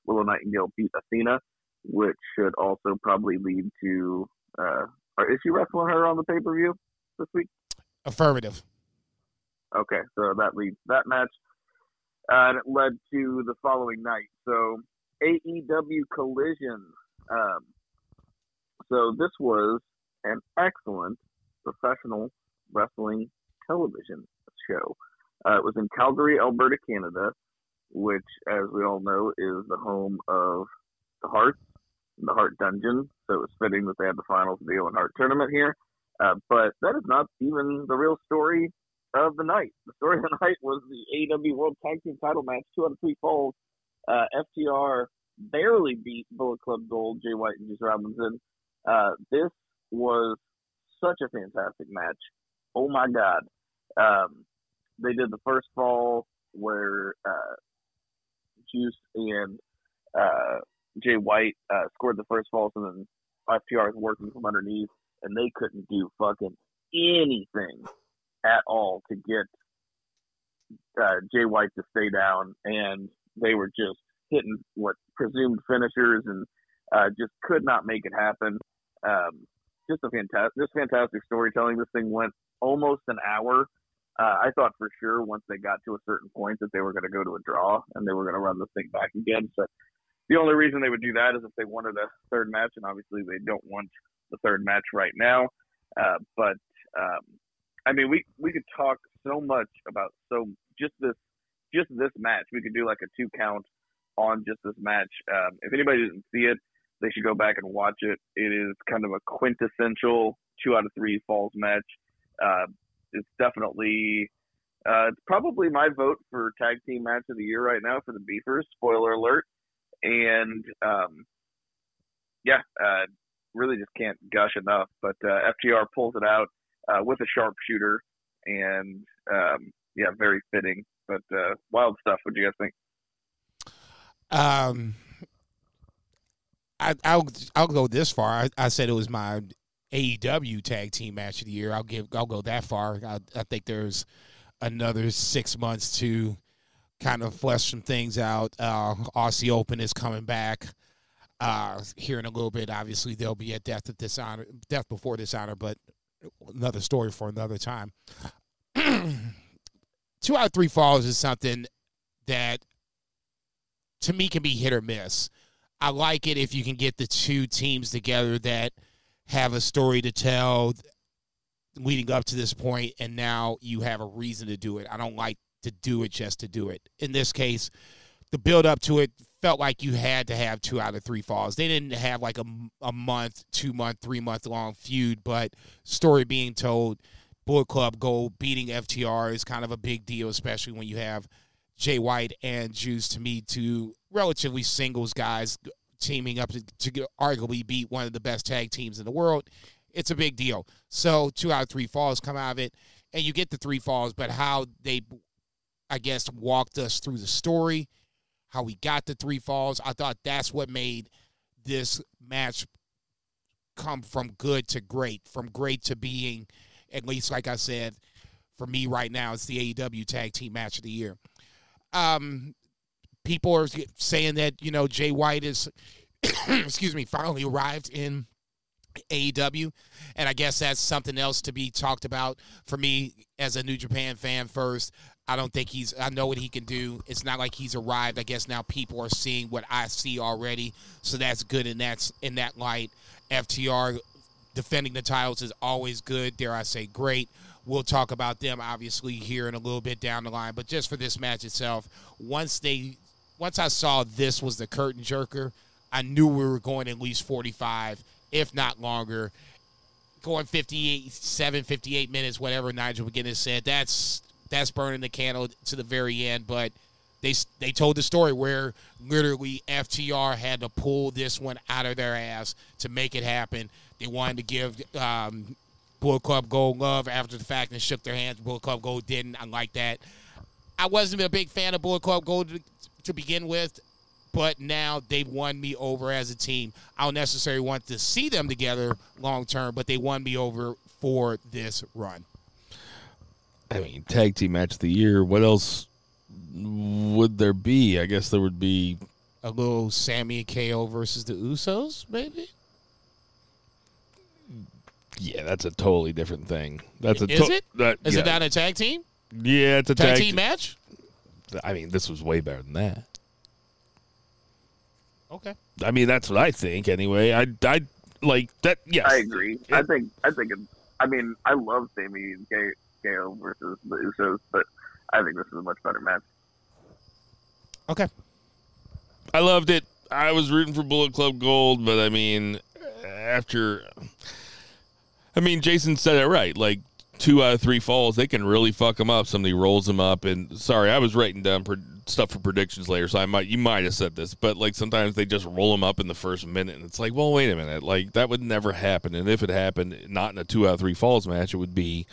Willow Nightingale beat Athena, which should also probably lead to is she wrestling her on the pay-per-view this week? Affirmative. Okay, so that leads that match. And it led to the following night. So AEW Collision. So this was an excellent professional wrestling television show. It was in Calgary, Alberta, Canada, which, as we all know, is the home of the Hearts, the Hart Dungeon. So it was fitting that they had the finals of the Owen Hart tournament here. But that is not even the real story of the night. The story of the night was the AEW World Tag Team title match, 2 out of 3 falls. FTR barely beat Bullet Club Gold, Jay White and Juice Robinson. This was such a fantastic match. Oh my God. They did the first fall where Juice and Jay White scored the first falls, and then FTR is working from underneath, and they couldn't do fucking anything at all to get Jay White to stay down, and they were just hitting what presumed finishers and just could not make it happen. Just fantastic storytelling. This thing went almost an hour. I thought for sure once they got to a certain point that they were going to go to a draw and they were going to run the thing back again. So the only reason they would do that is if they wanted a third match, and obviously they don't want the third match right now. But I mean, we could talk so much about just this match. We could do like a 2 count on just this match. If anybody didn't see it, they should go back and watch it. It is kind of a quintessential 2 out of 3 falls match. It's definitely it's probably my vote for tag team match of the year right now for the Beefers. Spoiler alert. And really just can't gush enough. But FTR pulls it out with a sharpshooter, and very fitting. But wild stuff. What do you guys think? I'll go this far. I said it was my AEW tag team match of the year. I'll go that far. I think there's another 6 months to kind of flesh some things out. Aussie Open is coming back here in a little bit. Obviously, there'll be a death before Dishonor, but another story for another time. 2 out of 3 falls is something that, to me, can be hit or miss. I like it if you can get the 2 teams together that have a story to tell leading up to this point, and now you have a reason to do it. I don't like to do it just to do it. In this case, the build up to it felt like you had to have 2 out of 3 falls. They didn't have like a month, 2 month, 3 month long feud, but story being told. Bullet Club Gold beating FTR is kind of a big deal, especially when you have Jay White and Juice, to me, 2 relatively singles guys teaming up to arguably beat one of the best tag teams in the world. It's a big deal. So 2 out of 3 falls come out of it, and you get the 3 falls, but how they, I guess, walked us through the story, how we got the 3 falls, I thought that's what made this match come from good to great, from great to being, at least like I said, for me right now, it's the AEW tag team match of the year. People are saying that, Jay White is, finally arrived in AEW, and I guess that's something else to be talked about. For me, as a New Japan fan first, I don't think I know what he can do. It's not like he's arrived. I guess now people are seeing what I see already, so that's good in that light. FTR defending the titles is always good, dare I say great. We'll talk about them, obviously, here in a little bit down the line. But just for this match itself, once I saw this was the curtain jerker, I knew we were going at least 45, if not longer. Going 58 minutes, whatever Nigel McGuinness said, that's burning the candle to the very end. But they told the story where literally FTR had to pull this one out of their ass to make it happen. They wanted to give Bullet Club Gold love after the fact and shook their hands. Bullet Club Gold didn't. I like that. I wasn't a big fan of Bullet Club Gold to begin with, but now they've won me over as a team. I don't necessarily want to see them together long term, but they won me over for this run. I mean, tag team match of the year. What else would there be? I guess there would be a little Sammy and KO versus the Usos, maybe. Yeah, that's a totally different thing. Is it? Is it not a tag team? Yeah, it's a tag team match. I mean, this was way better than that. Okay. I mean, that's what I think. Anyway, I like that. Yes, I agree. I think. I mean, I love Sammy and KO versus the Usos, but I think this is a much better match. Okay. I loved it. I was rooting for Bullet Club Gold, but I mean, Jason said it right. Like 2 out of 3 falls, they can really fuck them up. Somebody rolls them up, and sorry, I was writing down stuff for predictions later, so you might have said this, but like sometimes they just roll them up in the first minute, and it's like, well, wait a minute, like that would never happen. And if it happened, not in a 2 out of 3 falls match, it would be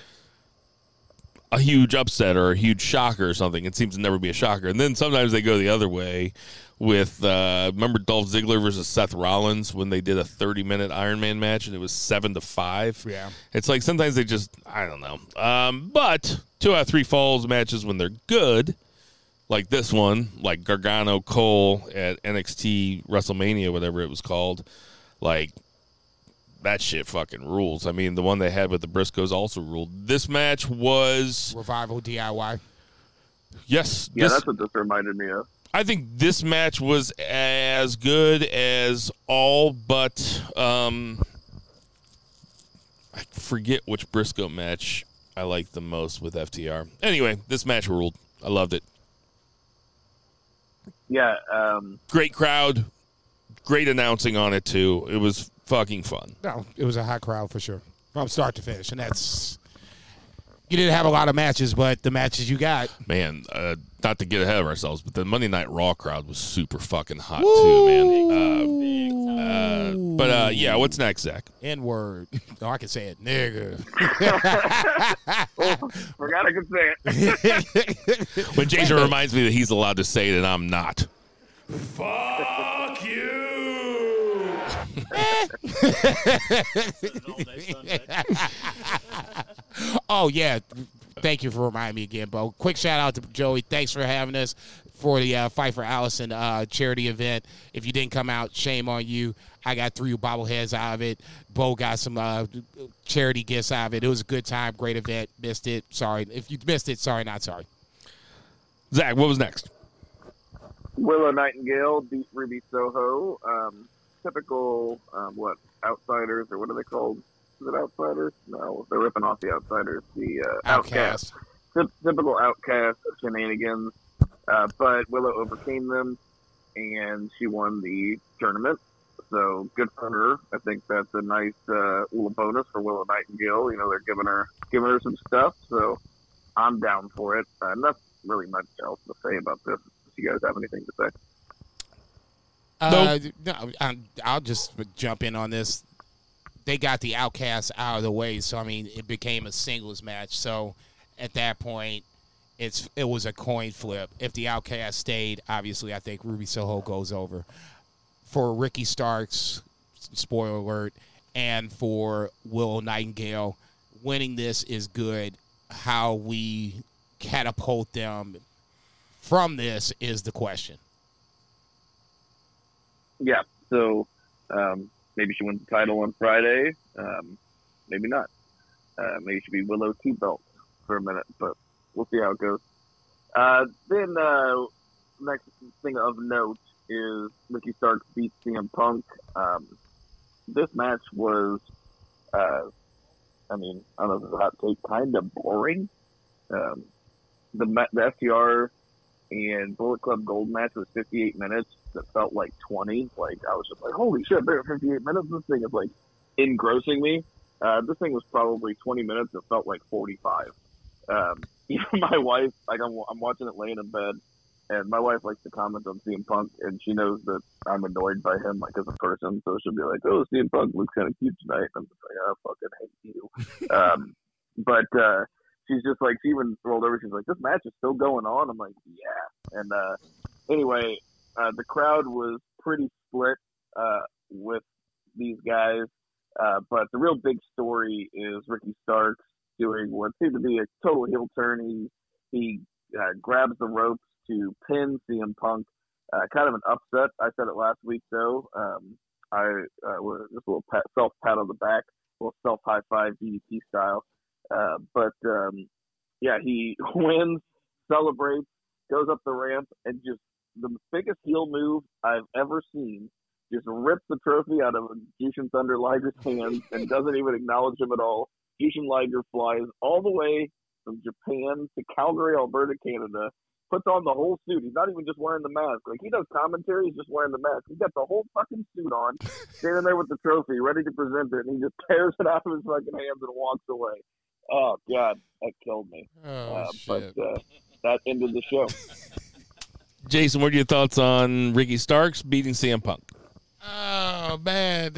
a huge upset or a huge shocker or something. It seems to never be a shocker. And then sometimes they go the other way with, remember Dolph Ziggler versus Seth Rollins when they did a 30-minute Iron Man match and it was 7-5? Yeah. It's like sometimes they just, I don't know. But 2 out of 3 falls matches when they're good, like this one, like Gargano Cole at NXT WrestleMania, whatever it was called, like, that shit fucking rules. I mean, the one they had with the Briscoes also ruled. This match was Revival DIY. Yes. Yeah, that's what this reminded me of. I think this match was as good as all but I forget which Briscoe match I liked the most with FTR. Anyway, this match ruled. I loved it. Yeah. Great crowd. Great announcing on it, too. It was fucking fun. No, it was a hot crowd for sure, from start to finish, and that's. You didn't have a lot of matches, but the matches you got. Man, not to get ahead of ourselves, but the Monday Night Raw crowd was super fucking hot too, man. But yeah, what's next, Zach? N-word. No, I can say it, nigga. Forgot I could say it. When Jason reminds me that he's allowed to say it and I'm not. Fuck you! Oh, yeah. Thank you for reminding me again, Bo. Quick shout out to Joey. Thanks for having us for the Fight for Allison charity event. If you didn't come out, shame on you. I got 3 bobbleheads out of it. Bo got some charity gifts out of it. It was a good time, great event. Missed it. Sorry. If you missed it, sorry, not sorry. Zach, what was next? Willow Nightingale beat Ruby Soho. Typical, Outsiders, or what are they called? Is it Outsiders? No, they're ripping off the Outsiders. The Outcast. Typical Outcast shenanigans. But Willow overcame them, and she won the tournament. So good for her. I think that's a nice little bonus for Willow Nightingale. You know, they're giving her some stuff. So I'm down for it. Not really much else to say about this. If you guys have anything to say. Nope. No, I'll just jump in on this. They got the Outcasts out of the way, so I mean, it became a singles match. So at that point, it was a coin flip. If the Outcast stayed, obviously, I think Ruby Soho goes over. For Ricky Starks, spoiler alert, and for Willow Nightingale, winning this is good. How we catapult them from this is the question. Yeah, so maybe she wins the title on Friday. Maybe not. Maybe she be Willow 2 belt for a minute, but we'll see how it goes. Then next thing of note is Ricky Starks beat CM Punk. This match was, I don't know if it's a hot take, kind of boring. The FTR and Bullet Club Gold match was 58 minutes. That felt like 20. Like, I was just like, holy shit, they're 58 minutes. This thing is, like, engrossing me. This thing was probably 20 minutes. It felt like 45. My wife, like, I'm watching it laying in bed, and my wife likes to comment on CM Punk, and she knows that I'm annoyed by him, like, as a person. So she'll be like, oh, CM Punk looks kind of cute tonight. And I'm just like, I fucking hate you. But she's just like, she even rolled over. She's like, this match is still going on. I'm like, yeah. And anyway, the crowd was pretty split with these guys. But the real big story is Ricky Starks doing what seemed to be a total heel turn. He grabs the ropes to pin CM Punk. Kind of an upset. I said it last week, though. I was just a little self-pat on the back, a little self-high-five DDT style. But he wins, celebrates, goes up the ramp, and just the biggest heel move I've ever seen. Just rips the trophy out of Jushin Thunder Liger's hands and doesn't even acknowledge him at all. Jushin Liger flies all the way from Japan to Calgary, Alberta, Canada, puts on the whole suit. He's not even just wearing the mask. Like, he does commentary, he's just wearing the mask. He's got the whole fucking suit on, standing there with the trophy, ready to present it, and he just tears it out of his fucking hands and walks away. Oh, God, that killed me. Shit. But that ended the show. Jason, what are your thoughts on Ricky Starks beating CM Punk? Oh, man,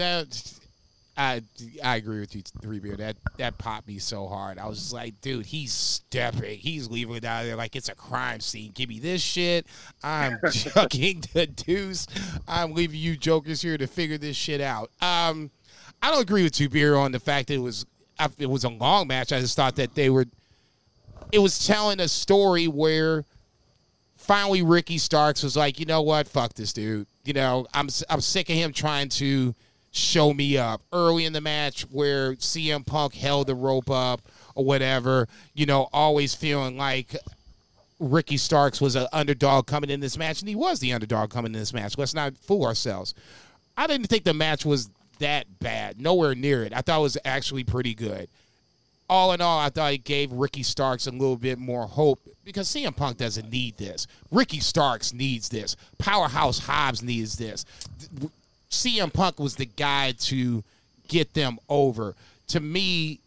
I agree with you, 3Beer. That popped me so hard. I was just like, dude, he's stepping. He's leaving it out there like it's a crime scene. Give me this shit. I'm chucking the deuce. I'm leaving you jokers here to figure this shit out. I don't agree with 2Beer on the fact that it was a long match. I just thought that it was telling a story where finally Ricky Starks was like, you know what? Fuck this dude. You know, I'm sick of him trying to show me up early in the match where CM Punk held the rope up or whatever, you know, always feeling like Ricky Starks was an underdog coming in this match, and he was the underdog coming in this match. Let's not fool ourselves. I didn't think the match was that bad. Nowhere near it. I thought it was actually pretty good. All in all, I thought it gave Ricky Starks a little bit more hope because CM Punk doesn't need this. Ricky Starks needs this. Powerhouse Hobbs needs this. CM Punk was the guy to get them over. To me,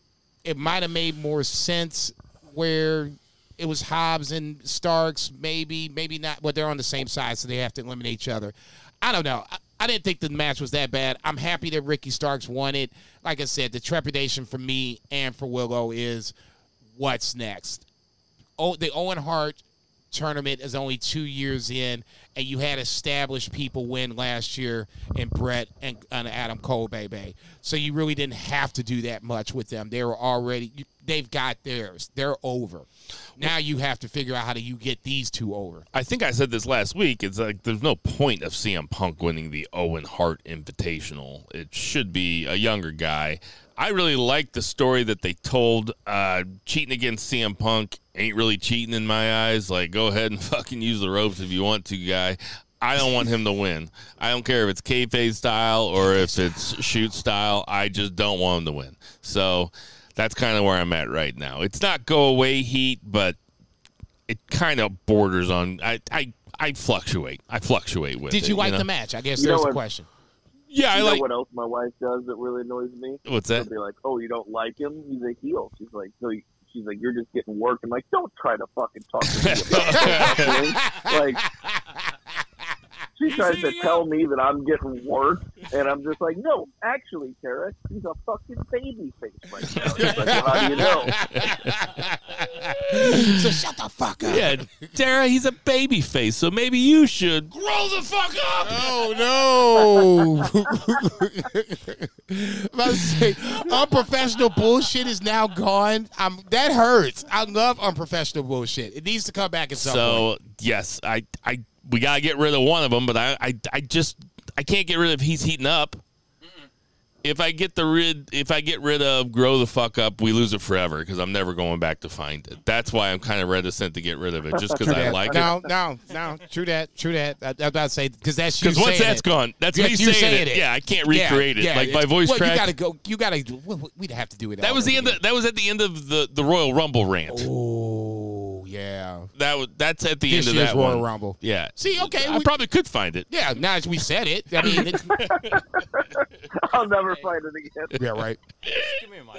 it might have made more sense where it was Hobbs and Starks, maybe not, but they're on the same side, so they have to eliminate each other. I don't know. I didn't think the match was that bad. I'm happy that Ricky Starks won it. Like I said, the trepidation for me and for Willow is what's next. Oh, the Owen Hart tournament is only 2 years in, and you had established people win last year in Brett and Adam Cole, baby. So you really didn't have to do that much with them. They were already, they've got theirs. They're over. Now you have to figure out how do you get these two over. I think I said this last week. It's like there's no point of CM Punk winning the Owen Hart Invitational. It should be a younger guy. I really like the story that they told. Cheating against CM Punk ain't really cheating in my eyes. Like, go ahead and fucking use the ropes if you want to, guy. I don't want him to win. I don't care if it's kayfabe style or if it's shoot style. I just don't want him to win. So that's kind of where I'm at right now. It's not go away heat, but it kind of borders on. I fluctuate. I fluctuate with it. Did you like the match? I guess there's the question. Yeah, you know what else my wife does that really annoys me? What's that? She'll be like, "Oh, you don't like him? He's a heel." She's like, she's like, "You're just getting work." I'm like, "Don't try to fucking talk to me about that." Like, she tries to tell me that I'm getting work, and I'm just like, "No, actually, Tara, he's a fucking baby face right now." She's like, "Well, how do you know?" So shut the fuck up. Yeah, Tara, he's a baby face, so maybe you should Grow the fuck up! Oh, no. I'm about to say, unprofessional bullshit is now gone. That hurts. I love unprofessional bullshit. It needs to come back at some point. So, yes, we got to get rid of one of them, but I can't get rid of he's heating up. If I get rid of grow the fuck up, we lose it forever because I'm never going back to find it. That's why I'm kind of reticent to get rid of it, just because I like it. No. True that. I was about to say because that's you. Because once that's gone, that's me saying it. Yeah, I can't recreate it. Like my voice crack. You gotta go. You gotta. We'd have to do it. That was the end. That was at the end of the Royal Rumble rant. Oh yeah. That's at the end of that Royal one. Rumble. Yeah. See, okay, I probably could find it. Yeah. Now as we said it, I mean. I'll never find it again. Yeah, right. Just give me a mic.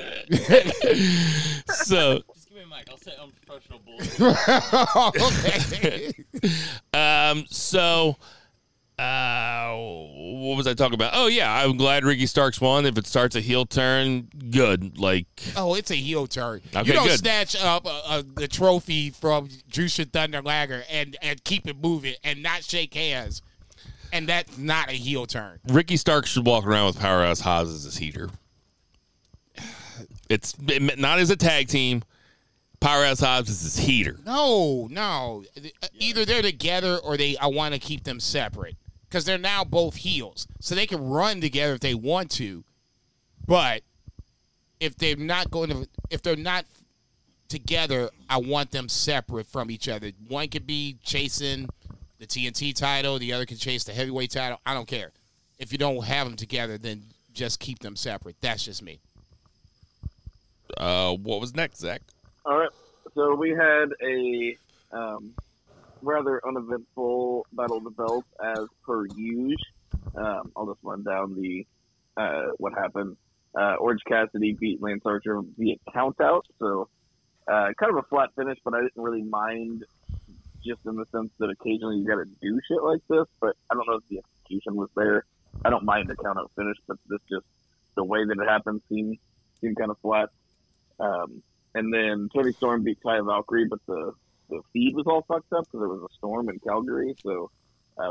So. Just give me a mic. I'll say unprofessional bullshit. Okay. So. What was I talking about? Oh yeah, I'm glad Ricky Starks won. If it starts a heel turn, good. Like, oh, it's a heel turn. Okay, you don't good. snatch up the trophy from Jushin Thunder Liger and keep it moving and not shake hands, and that's not a heel turn. Ricky Starks should walk around with Powerhouse Hobbs as his heater. It's not as a tag team. Powerhouse Hobbs is his heater. No. Either they're together or I want to keep them separate. Because they're now both heels. So they can run together if they want to. But if they're not together, I want them separate from each other. One could be chasing the TNT title, the other can chase the heavyweight title. I don't care. If you don't have them together, then just keep them separate. That's just me. What was next, Zach? All right. So we had a rather uneventful Battle of the Belts as per usual. I'll just run down the what happened. Orange Cassidy beat Lance Archer via countout. So kind of a flat finish, but I didn't really mind, just in the sense that occasionally you got to do shit like this. But I don't know if the execution was there. I don't mind the countout finish, but this just the way that it happened seemed kind of flat. And then Tony Storm beat Taya Valkyrie, but the feed was all fucked up because there was a storm in Calgary, so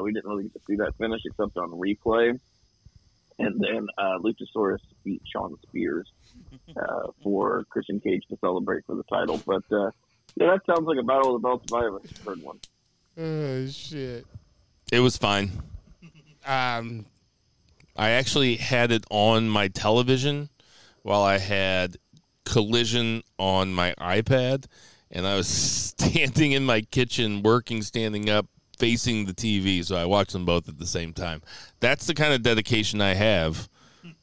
we didn't really get to see that finish except on replay. And then Luchasaurus beat Shawn Spears for Christian Cage to celebrate for the title. But yeah, that sounds like a battle of the belts if I ever heard one. Oh shit! It was fine. I actually had it on my television while I had Collision on my iPad, and I was standing in my kitchen working, standing up, facing the TV, so I watched them both at the same time. That's the kind of dedication I have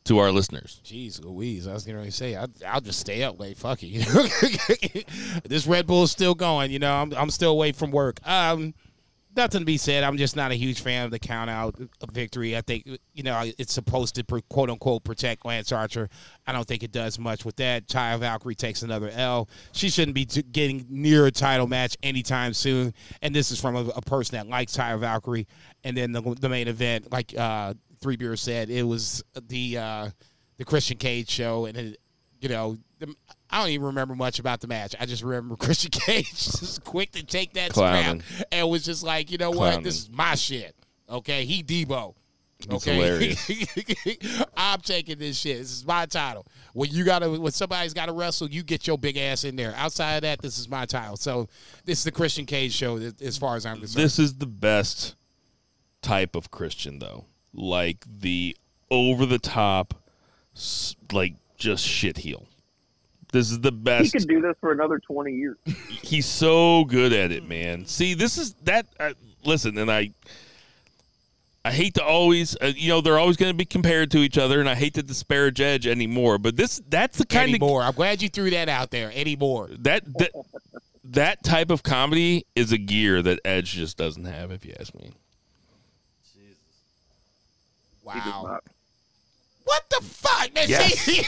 to our listeners. Jeez Louise, I was going to say, I'll just stay up late. Fuck it. This Red Bull is still going. You know, I'm still away from work. Nothing to be said. I'm just not a huge fan of the count-out victory. I think, you know, it's supposed to, quote-unquote, protect Lance Archer. I don't think it does much with that. Taya Valkyrie takes another L. She shouldn't be getting near a title match anytime soon. And this is from a person that likes Taya Valkyrie. And then the main event, like Three Beers said, it was the Christian Cage show. And, it, you know, I don't even remember much about the match. I just remember Christian Cage just quick to take that scrap and was just like, you know what, this is my shit. Okay, he Debo. Okay, I'm taking this shit. This is my title. When somebody's got to wrestle, you get your big ass in there. Outside of that, this is my title. So this is the Christian Cage show, as far as I'm concerned. This is the best type of Christian, though, like the over the top, like just shit heel. This is the best. He could do this for another 20 years. He's so good at it, man. See, this is that. Listen, and I hate to always, you know, they're always going to be compared to each other, and I hate to disparage Edge anymore. But that's the kind of. I'm glad you threw that out there. Anymore. That type of comedy is a gear that Edge just doesn't have, if you ask me. Jesus. Wow. What the fuck? Man, yes. See,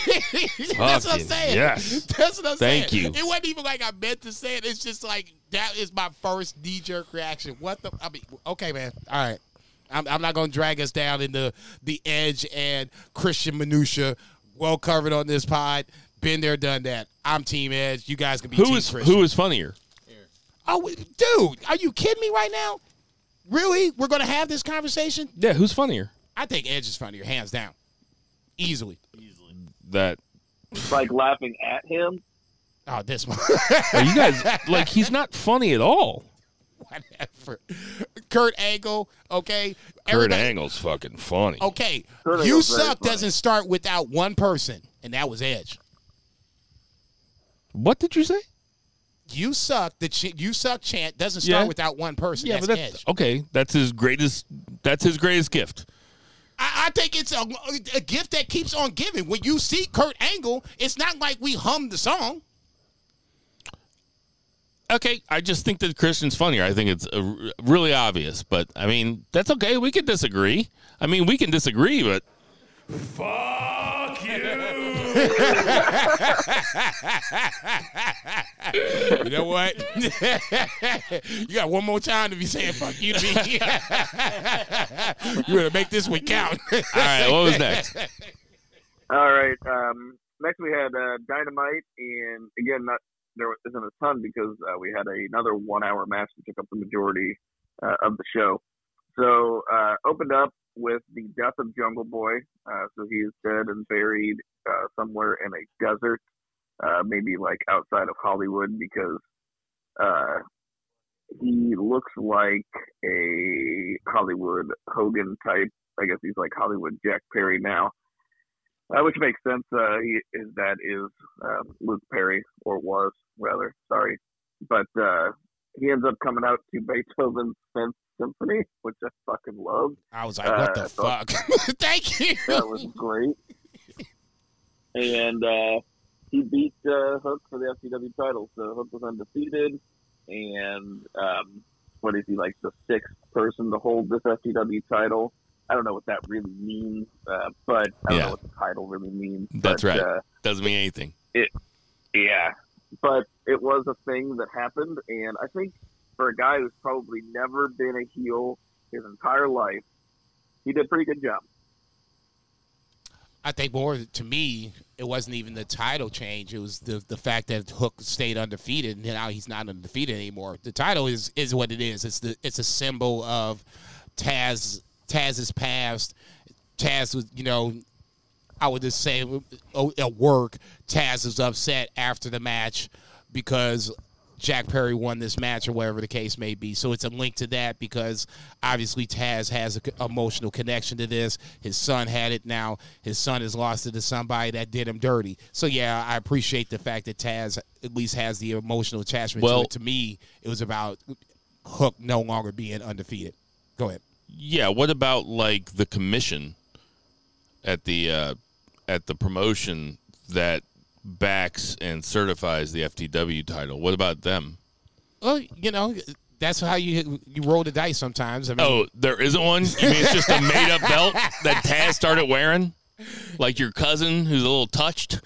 that's what I'm saying. Yes. That's what I'm saying. Thank you. It wasn't even like I meant to say it. It's just like that is my first knee-jerk reaction. What the? I mean, okay, man. All right. I'm not going to drag us down into the Edge and Christian minutia. Well covered on this pod. Been there, done that. I'm Team Edge. You guys can be Team Christian. Who is funnier? Oh, dude, are you kidding me right now? Really? We're going to have this conversation? Yeah, who's funnier? I think Edge is funnier, hands down. Easily. That. Like laughing at him. Oh, this one. You guys, like, he's not funny at all. Whatever. Kurt Angle, okay? Kurt Angle's fucking funny. Okay, You Suck doesn't start without one person, and that was Edge. What did you say? You Suck, You Suck chant doesn't start without one person. Yeah, that's Edge. Okay, that's his greatest gift. I think it's a gift that keeps on giving. When you see Kurt Angle, it's not like we hummed the song. Okay, I just think that Christian's funnier. I think it's really obvious, but I mean, that's okay. We can disagree. I mean, we can disagree, but fuck you. You know what? You got one more time to be saying fuck you to me. You better make this one count. All right, what was next? All right, next we had Dynamite, and again, there isn't a ton because we had another 1 hour match that took up the majority of the show. So opened up with the death of Jungle Boy. So he is dead and buried somewhere in a desert, maybe like outside of Hollywood, because he looks like a Hollywood Hogan type. I guess he's like Hollywood Jack Perry now. Which makes sense. His dad is Luke Perry, or was, rather. Sorry. But he ends up coming out to Beethoven's Fifth Symphony, which I fucking love. I was like, what the fuck? Thank you. That was great. And he beat Hook for the FTW title. So Hook was undefeated. And what is he, like the sixth person to hold this FTW title? I don't know what that really means, but I don't know what the title really means. That's right. Doesn't mean anything. But it was a thing that happened, and I think for a guy who's probably never been a heel his entire life, he did a pretty good job. I think more to me, it wasn't even the title change. It was the fact that Hook stayed undefeated, and now he's not undefeated anymore. The title is what it is. It's a symbol of Taz's past. Taz was, I would just say at work, Taz was upset after the match because Jack Perry won this match or whatever the case may be. So it's a link to that because obviously Taz has an emotional connection to this. His son had it now. His son has lost it to somebody that did him dirty. So, yeah, I appreciate the fact that Taz at least has the emotional attachment to it. To me, it was about Hook no longer being undefeated. Go ahead. Yeah, what about, like, the commission at the promotion that backs and certifies the FTW title? What about them? Well, that's how you roll the dice sometimes. I mean, oh, there isn't one? You mean it's just a made-up belt that Taz started wearing? Like your cousin who's a little touched?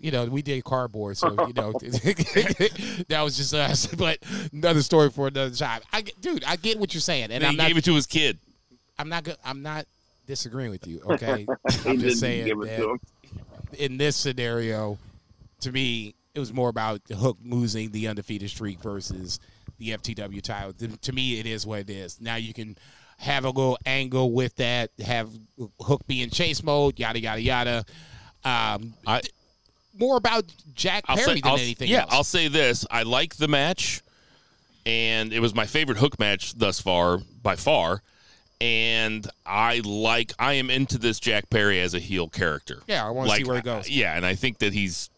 We did cardboard, so, that was just us. But another story for another time. I get what you're saying. And he gave it to his kid. I'm not disagreeing with you, okay? I'm just saying that in this scenario, to me, it was more about Hook losing the undefeated streak versus the FTW title. To me, it is what it is. Now you can have a little angle with that, have Hook be in chase mode, yada, yada, yada. More about Jack Perry than anything else. Yeah, I'll say this. I like the match, and it was my favorite Hook match thus far, by far. And I am into this Jack Perry as a heel character. Yeah, I want to see where it goes. Yeah, and I think that he's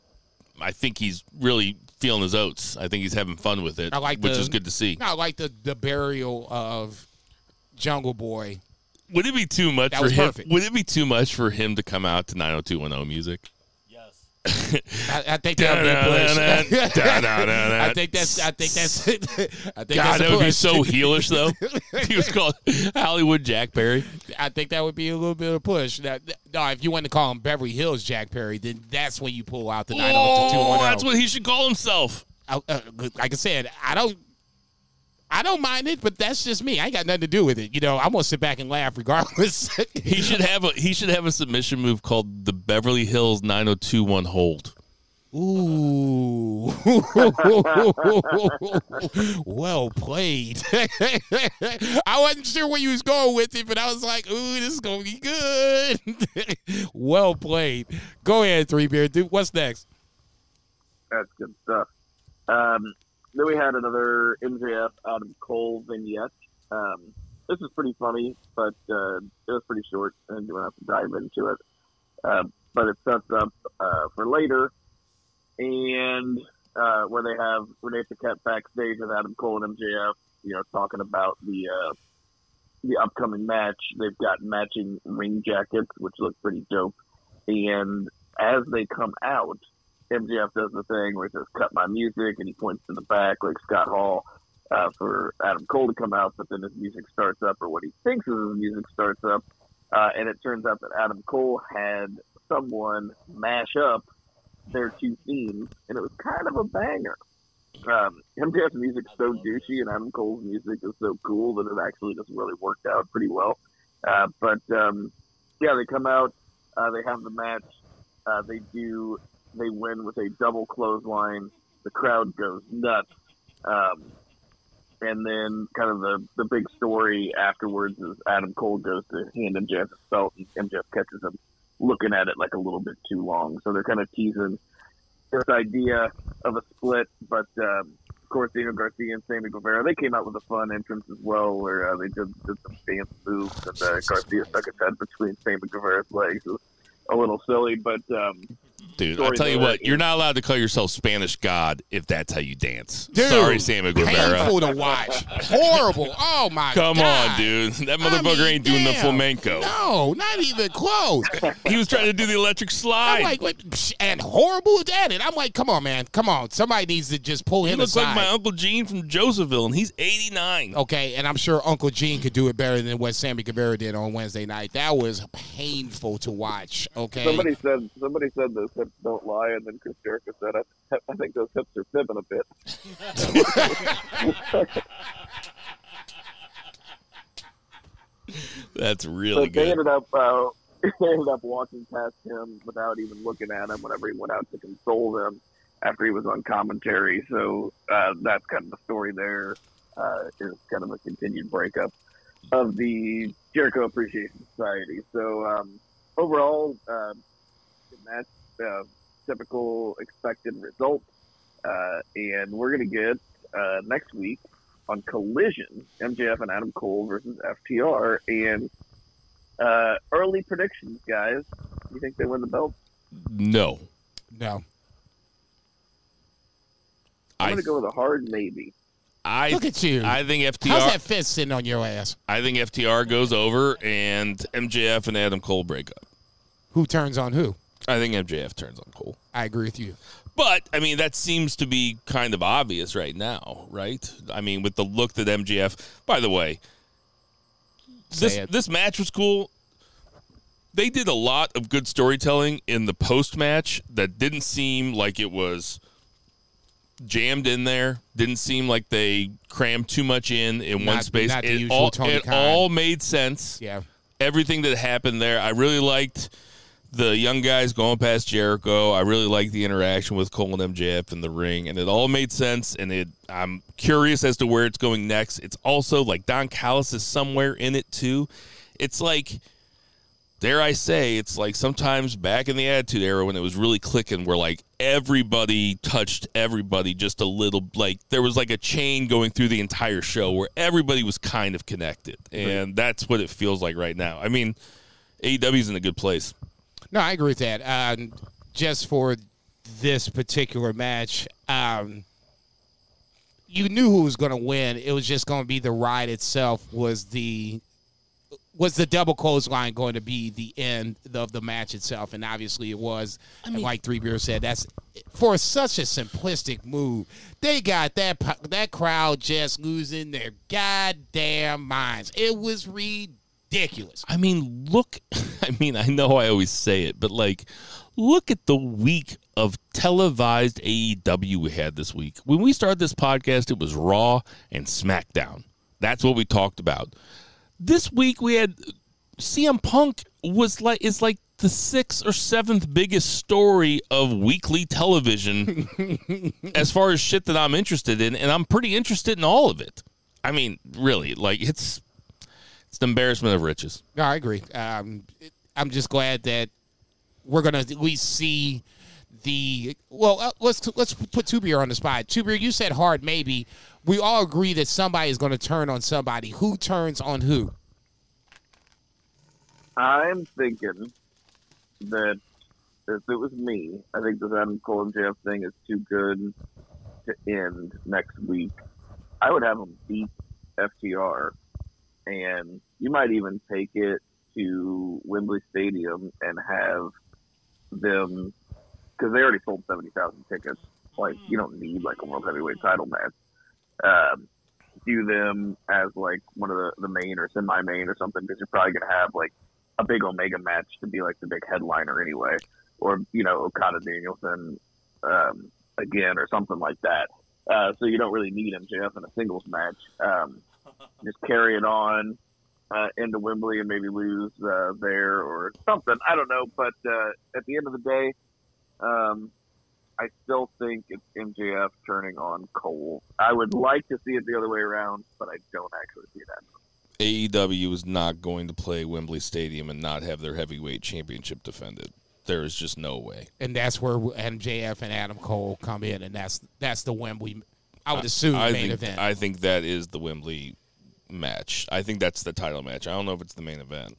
really feeling his oats. I think he's having fun with it, which is good to see. I like the burial of Jungle Boy. Would it be too much that for was him? Perfect. Would it be too much for him to come out to 90210 music? I think that would be a push. I think that's God, that would be so push. heelish, though. He was called Hollywood Jack Perry. I think that would be a little bit of a push. No, if you want to call him Beverly Hills Jack Perry, then that's when you pull out the 90210. That's what he should call himself. Like I said, I don't mind it, but that's just me. I ain't got nothing to do with it. I'm gonna sit back and laugh regardless. He should have a submission move called the Beverly Hills 90210 hold. Ooh. Well played. I wasn't sure where you was going with it, but I was like, ooh, this is gonna be good. Well played. Go ahead, Three Beard. Dude, what's next? That's good stuff. Then we had another MJF Adam Cole vignette. This is pretty funny, but it was pretty short, and you don't have to dive into it. But it sets up for later, and where they have Renee Paquette backstage with Adam Cole and MJF, talking about the upcoming match. They've got matching ring jackets, which look pretty dope. And as they come out, MJF does the thing where he says, "Cut my music," and he points to the back like Scott Hall for Adam Cole to come out, but then his music starts up, or what he thinks is his music starts up, and it turns out that Adam Cole had someone mash up their two themes, and it was kind of a banger. MJF's music's so douchey, and Adam Cole's music is so cool that it actually just really worked out pretty well. But they come out, they have the match, they win with a double clothesline. The crowd goes nuts. And then kind of the big story afterwards is Adam Cole goes to hand MJF his belt, and MJF catches him looking at it like a little bit too long. So they're kind of teasing this idea of a split. But, of course, Daniel Garcia and Sammy Guevara, they came out with a fun entrance as well, where they did some dance moves, and Garcia stuck his head between Sammy Guevara's legs. It was a little silly, but... Dude, I'll tell you what, you're not allowed to call yourself Spanish God if that's how you dance. Dude, sorry, Sammy Guevara. Painful to watch. Horrible. Oh, my God. Come on, dude. That motherfucker ain't doing the flamenco. No, not even close. He was trying to do the electric slide. I'm like, and horrible at it. I'm like, come on, man. Come on. Somebody needs to just pull him aside. He looks like my Uncle Gene from Josephville, and he's 89. Okay, and I'm sure Uncle Gene could do it better than what Sammy Guevara did on Wednesday night. That was painful to watch, okay? Somebody said those hips don't lie, and then Chris Jericho said, I think those hips are fibbing a bit. That's really They good. ended up ended up walking past him without even looking at him whenever he went out to console them after he was on commentary. So that's kind of the story there. Is kind of a continued breakup of the Jericho Appreciation Society. So overall, that's typical expected result. And we're going to get next week on Collision, MJF and Adam Cole versus FTR. And early predictions, guys. You think they win the belt? No. I'm going to go with a hard maybe. Look at you. I think FTR. How's that fist sitting on your ass? I think FTR goes over and MJF and Adam Cole break up. Who turns on who? I think MJF turns on Cole. I agree with you. But, I mean, that seems to be kind of obvious right now, right? I mean, with the look that MJF... By the way, this match was cool. They did a lot of good storytelling in the post-match that didn't seem like it was jammed in there. Didn't seem like they crammed too much in one space. It all made sense. Yeah. Everything that happened there, I really liked the young guys going past Jericho. I really liked the interaction with Cole and MJF in the ring, and it all made sense, and I'm curious as to where it's going next. It's also like Don Callis is somewhere in it, too. It's like... Dare I say, it's like sometimes back in the Attitude Era when it was really clicking where like everybody touched everybody just a little, like there was like a chain going through the entire show where everybody was kind of connected. And that's what it feels like right now. I mean, AEW's in a good place. No, I agree with that. Just for this particular match, you knew who was going to win. It was just going to be the ride itself. Was the double clothesline going to be the end of the match itself? And obviously it was. And like Three Beers said, that's for such a simplistic move. They got that crowd just losing their goddamn minds. It was ridiculous. I mean, I know I always say it, but like, look at the week of televised AEW we had this week. When we started this podcast, it was Raw and SmackDown. That's what we talked about. This week we had CM Punk is like the 6th or 7th biggest story of weekly television as far as shit that I'm interested in, and I'm pretty interested in all of it. I mean, really, like it's an embarrassment of riches. No, I agree. I'm just glad that we're gonna at least see the. Well, let's put Two Beer on the spot. Two Beer, you said hard maybe. We all agree that somebody is going to turn on somebody. Who turns on who? I'm thinking that if it was me, I think this Adam Cole and JF thing is too good to end next week. I would have them beat FTR, and you might even take it to Wembley Stadium and have them, because they already sold 70,000 tickets. Like, you don't need like a World Heavyweight title match. Do them as like one of the main or semi-main or something, because you're probably going to have like a big Omega match to be like the big headliner anyway, or Okada Danielson again or something like that. So you don't really need MJF in a singles match. Just carry it on into Wembley and maybe lose there or something. I don't know, but at the end of the day, I still think it's MJF turning on Cole. I would like to see it the other way around, but I don't actually see that. AEW is not going to play Wembley Stadium and not have their heavyweight championship defended. There is just no way. And that's where MJF and Adam Cole come in, and that's the Wembley, I would assume, main event. I think that is the Wembley match. I think that's the title match. I don't know if it's the main event.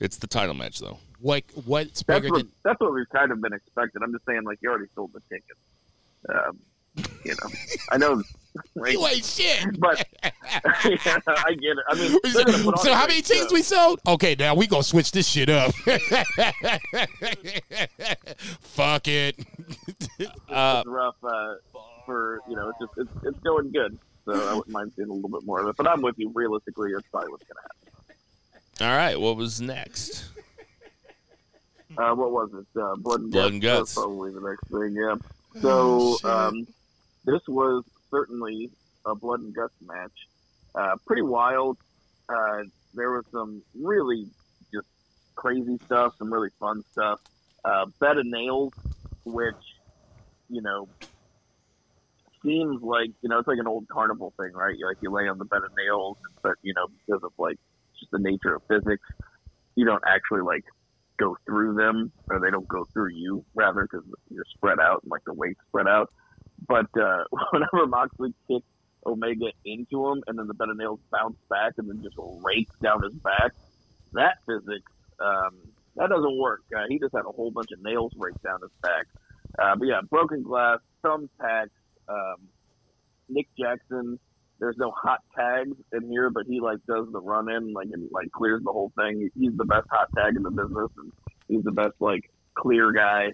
It's the title match, though. What's bigger than... That's what we've kind of been expecting. I'm just saying, like, you already sold the ticket. I know... Right? You ain't shit. But, I get it. I mean... So how many tickets we sold? Okay, now we gonna switch this shit up. Fuck it. It's rough for, it's going good. So I wouldn't mind seeing a little bit more of it. But I'm with you. Realistically, that's probably what's going to happen. All right, what was next? What was it? Blood and Guts. That's probably the next thing, yeah. So this was certainly a Blood and Guts match. Pretty wild. There was some really just crazy stuff, some really fun stuff. Bed of Nails, which, seems like, it's like an old carnival thing, right? You lay on the bed of nails, but, because of, just the nature of physics, you don't actually, go through them, or they don't go through you, rather, because you're spread out and, the weight's spread out. But whenever Moxley kicked Omega into him, and then the bed of nails bounced back and then just raked down his back, that physics, that doesn't work. He just had a whole bunch of nails raked down his back. But yeah, broken glass, thumbtacks, Nick Jackson. There's no hot tags in here, but he does the run in, and clears the whole thing. He's the best hot tag in the business, and he's the best clear guy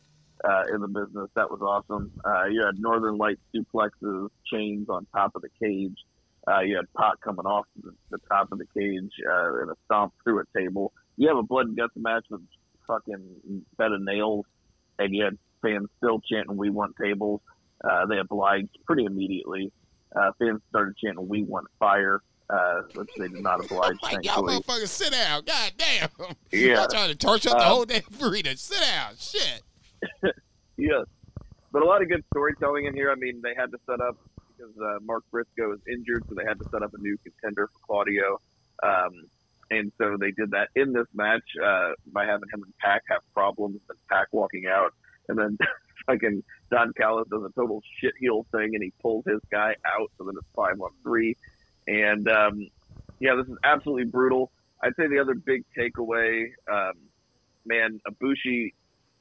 in the business. That was awesome. You had Northern Light suplexes, chains on top of the cage. You had Pac coming off the top of the cage and a stomp through a table. You have a blood and guts match with fucking bed of nails, and you had fans still chanting "We want tables." They obliged pretty immediately. Fans started chanting "We want fire," which they did not oblige. Y'all motherfuckers sit down. God damn. Yeah. Y'all trying to torch up the whole damn arena. Sit down. Shit. Yes. But a lot of good storytelling in here. I mean, they had to set up, because Mark Briscoe is injured, so they had to set up a new contender for Claudio. And so they did that in this match by having him and Pac have problems, and Pac walking out. And then fucking Don Callis does a total shit heel thing, and he pulls his guy out, so then it's 5-on-3. And, this is absolutely brutal. I'd say the other big takeaway, man, Ibushi,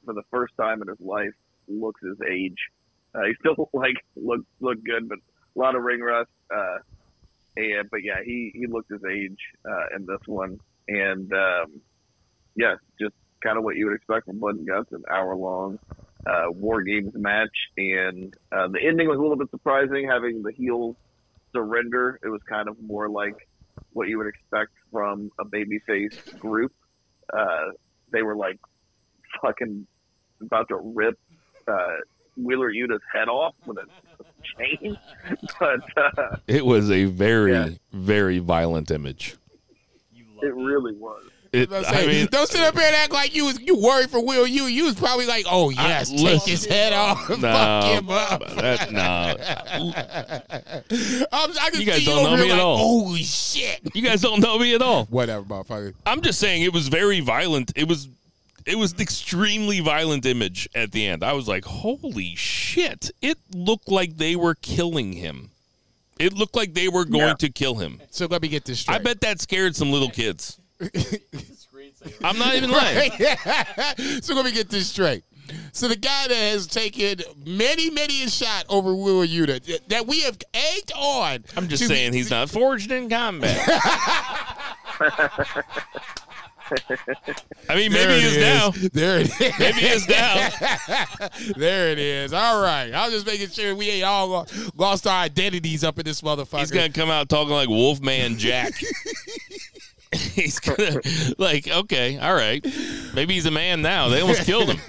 for the first time in his life, looks his age. He still, look good, but a lot of ring rust. But yeah, he looked his age in this one. And, just kind of what you would expect from Blood and Guts, an hour-long War Games match. And the ending was a little bit surprising, having the heels surrender. It was kind of more like what you would expect from a babyface group. They were fucking about to rip Wheeler Yuta's head off with a chain. But it was a very, very violent image. It really was. Don't sit up here and act like you worried for Will. You was probably like, oh yes, take his head off and fuck him up. You guys don't know me at all. Holy shit! You guys don't know me at all. Whatever, motherfucker. I'm just saying it was very violent. It was an extremely violent image at the end. I was like, holy shit! It looked like they were killing him. It looked like they were going to kill him. So let me get this straight. I bet that scared some little kids. I'm not even lying. So let me get this straight. So the guy that has taken many a shot over Wheeler Yuta that we have egged on. I'm just saying he's not forged in combat. I mean, maybe he is now. There it is. Maybe he is now. There it is. All right. I was just making sure we ain't all lost our identities up in this motherfucker. He's going to come out talking like Wolfman Jack. He's gonna okay, all right. Maybe he's a man now. They almost killed him.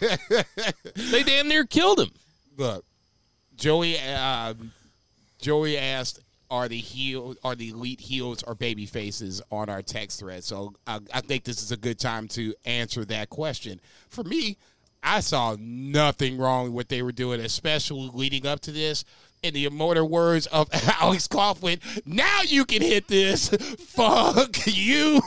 They damn near killed him. Look, Joey asked, are the elite heels or baby faces on our text thread? So I think this is a good time to answer that question. For me, I saw nothing wrong with what they were doing, especially leading up to this. In the immortal words of Alex Coughlin, now you can hit this. Fuck you.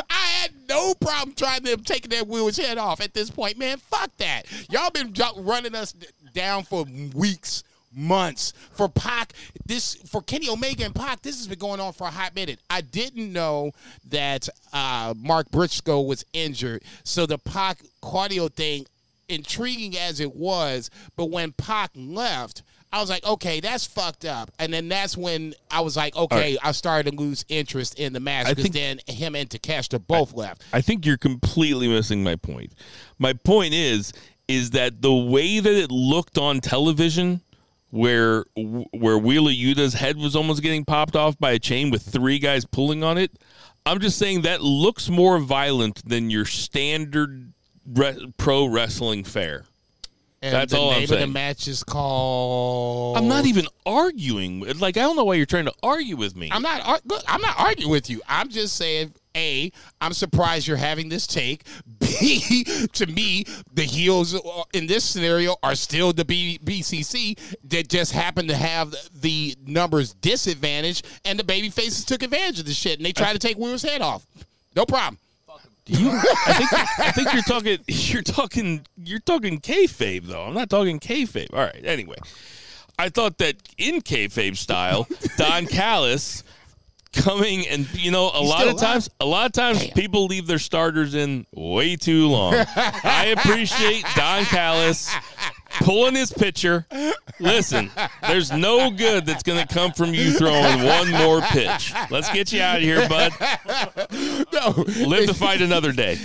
I had no problem trying them taking that Wheeler's head off at this point, man. Fuck that. Y'all been running us down for weeks, months. For Pac, for Kenny Omega and Pac, this has been going on for a hot minute. I didn't know that Mark Briscoe was injured, so the Pac cardio thing, intriguing as it was, but when Pac left, I was like, okay, that's fucked up. And then that's when I was like, okay, right. I started to lose interest in the match because then him and Takeshita both left. I think you're completely missing my point. My point is that the way that it looked on television, where Wheeler Yuta's head was almost getting popped off by a chain with 3 guys pulling on it, I'm just saying that looks more violent than your standard pro wrestling fare. And that's all I'm saying. The name of the match is called... I'm not even arguing. I don't know why you're trying to argue with me. I'm not arguing with you. I'm just saying, A, I'm surprised you're having this take. B, to me, the heels in this scenario are still the BCC that just happen to have the numbers disadvantage, and the baby faces took advantage of the shit, and they tried to take Will's head off. No problem. I think you're talking kayfabe though. I'm not talking kayfabe. All right. Anyway, I thought that in kayfabe style, Don Callis coming and a lot of times Damn. People leave their starters in way too long. I appreciate Don Callis pulling his pitcher. Listen, there's no good that's going to come from you throwing one more pitch. Let's get you out of here, bud. No. Live to fight another day.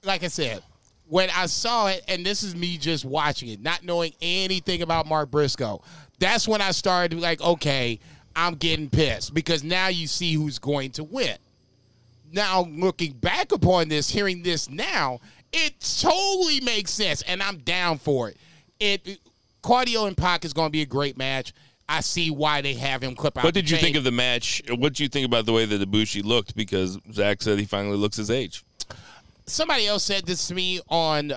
Like I said, when I saw it, and this is me just watching it, not knowing anything about Mark Briscoe, that's when I started to be like, okay, I'm getting pissed because now you see who's going to win. Now, looking back upon this, hearing this now, it totally makes sense, and I'm down for it. Cardio and Pac is going to be a great match. I see why they have him clip out. What did you think of the match? What did you think about the way that Ibushi looked? Because Zach said he finally looks his age. Somebody else said this to me on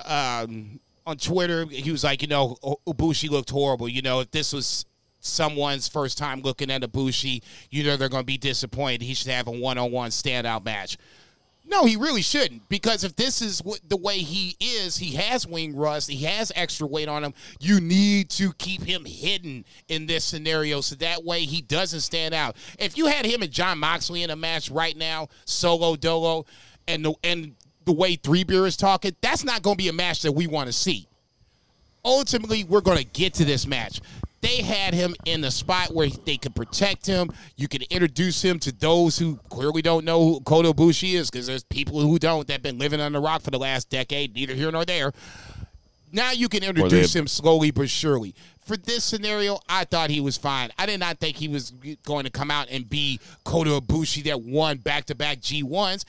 Twitter. He was like, Ibushi looked horrible. If this was someone's first time looking at Ibushi, they're going to be disappointed. He should have a one-on-one standout match. No, he really shouldn't, because if this is the way he is, he has wing rust, he has extra weight on him, you need to keep him hidden in this scenario so that way he doesn't stand out. If you had him and Jon Moxley in a match right now, solo dolo, and the way Three Beer is talking, that's not going to be a match that we want to see. Ultimately, we're going to get to this match. They had him in the spot where they could protect him. You could introduce him to those who clearly don't know who Kota Ibushi is, because there's people who don't that have been living on the rock for the last decade, neither here nor there. Now you can introduce him slowly but surely. For this scenario, I thought he was fine. I did not think he was going to come out and be Kota Ibushi that won back-to-back G1s.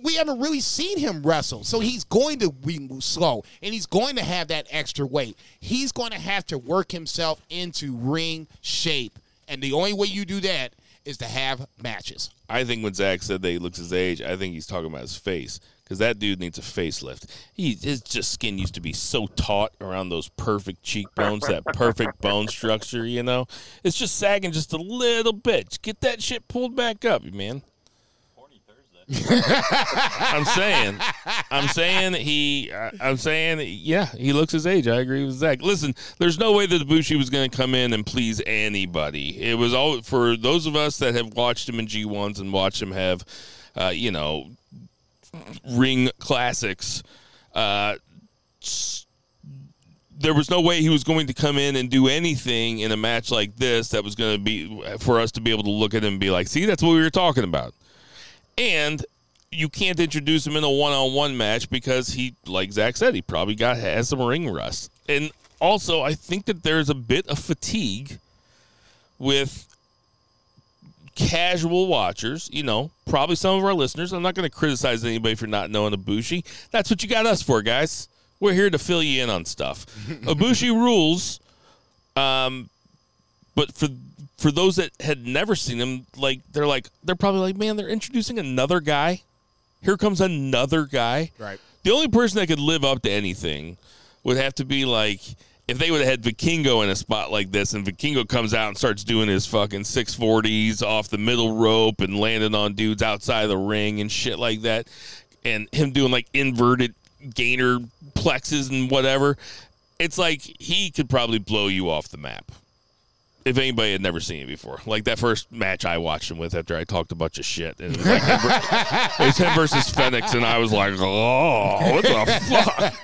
We haven't really seen him wrestle, so he's going to be slow, and he's going to have that extra weight. He's going to have to work himself into ring shape, and the only way you do that is to have matches. I think when Zach said that he looks his age, I think he's talking about his face. Because that dude needs a facelift. His just skin used to be so taut around those perfect cheekbones, that perfect bone structure, It's just sagging just a little bit. Just get that shit pulled back up, man. Horny Thursday. I'm saying, yeah, he looks his age. I agree with Zach. Listen, there's no way that Ibushi was going to come in and please anybody. It was all for those of us that have watched him in G1s and watched him have, ring classics. There was no way he was going to come in and do anything in a match like this that was going to be for us to be able to look at him and be like, see, that's what we were talking about. And you can't introduce him in a one-on-one match because he, like Zach said, he probably has some ring rust. And also, I think that there's a bit of fatigue with casual watchers, probably some of our listeners. I'm not going to criticize anybody for not knowing Ibushi. That's what you got us for, guys. We're here to fill you in on stuff. Ibushi rules, but for those that had never seen him, they're probably like, man, they're introducing another guy. Here comes another guy. Right. The only person that could live up to anything would have to be like, if they would have had Vikingo in a spot like this, and Vikingo comes out and starts doing his fucking 640s off the middle rope and landing on dudes outside of the ring and shit like that, and him doing like inverted gainer plexes and whatever, it's like he could probably blow you off the map. If anybody had never seen it before. Like that first match I watched him with after I talked a bunch of shit. And it was, like it was him versus Phoenix, and I was like, oh, what the fuck?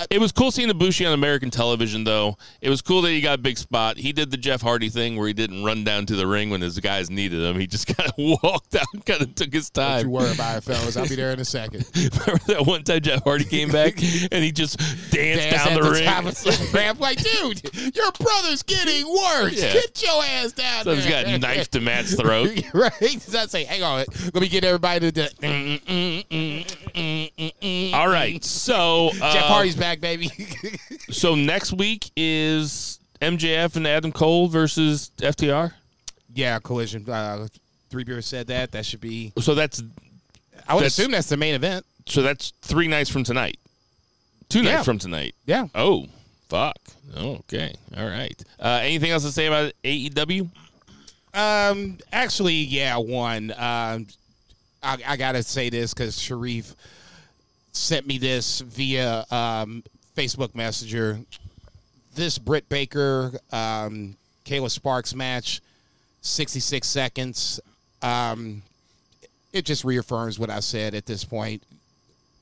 It was cool seeing Ibushi on American television, though. It was cool that he got a big spot. He did the Jeff Hardy thing where he didn't run down to the ring when his guys needed him. He just kind of walked out and kind of took his time. Don't you worry about it, fellas. I'll be there in a second. Remember that one time Jeff Hardy came back and he just danced down the ring? I'm like, dude, your brother's getting worse. Yeah. Get your ass down there. So he's got a knife to Matt's throat. Right? So I say, hang on. Let me get everybody to All right. So Jeff Hardy's back, baby. So next week is MJF and Adam Cole versus FTR? Yeah, Collision. Three Beers said that. That should be. So that's. I would assume that's the main event. So that's 3 nights from tonight. 2 nights from tonight. Yeah. Oh, fuck. Okay. All right. Anything else to say about AEW? Actually, yeah, one. I gotta say this because Sharif sent me this via Facebook Messenger. This Britt Baker, Kayla Sparks match, 66 seconds. It just reaffirms what I said at this point.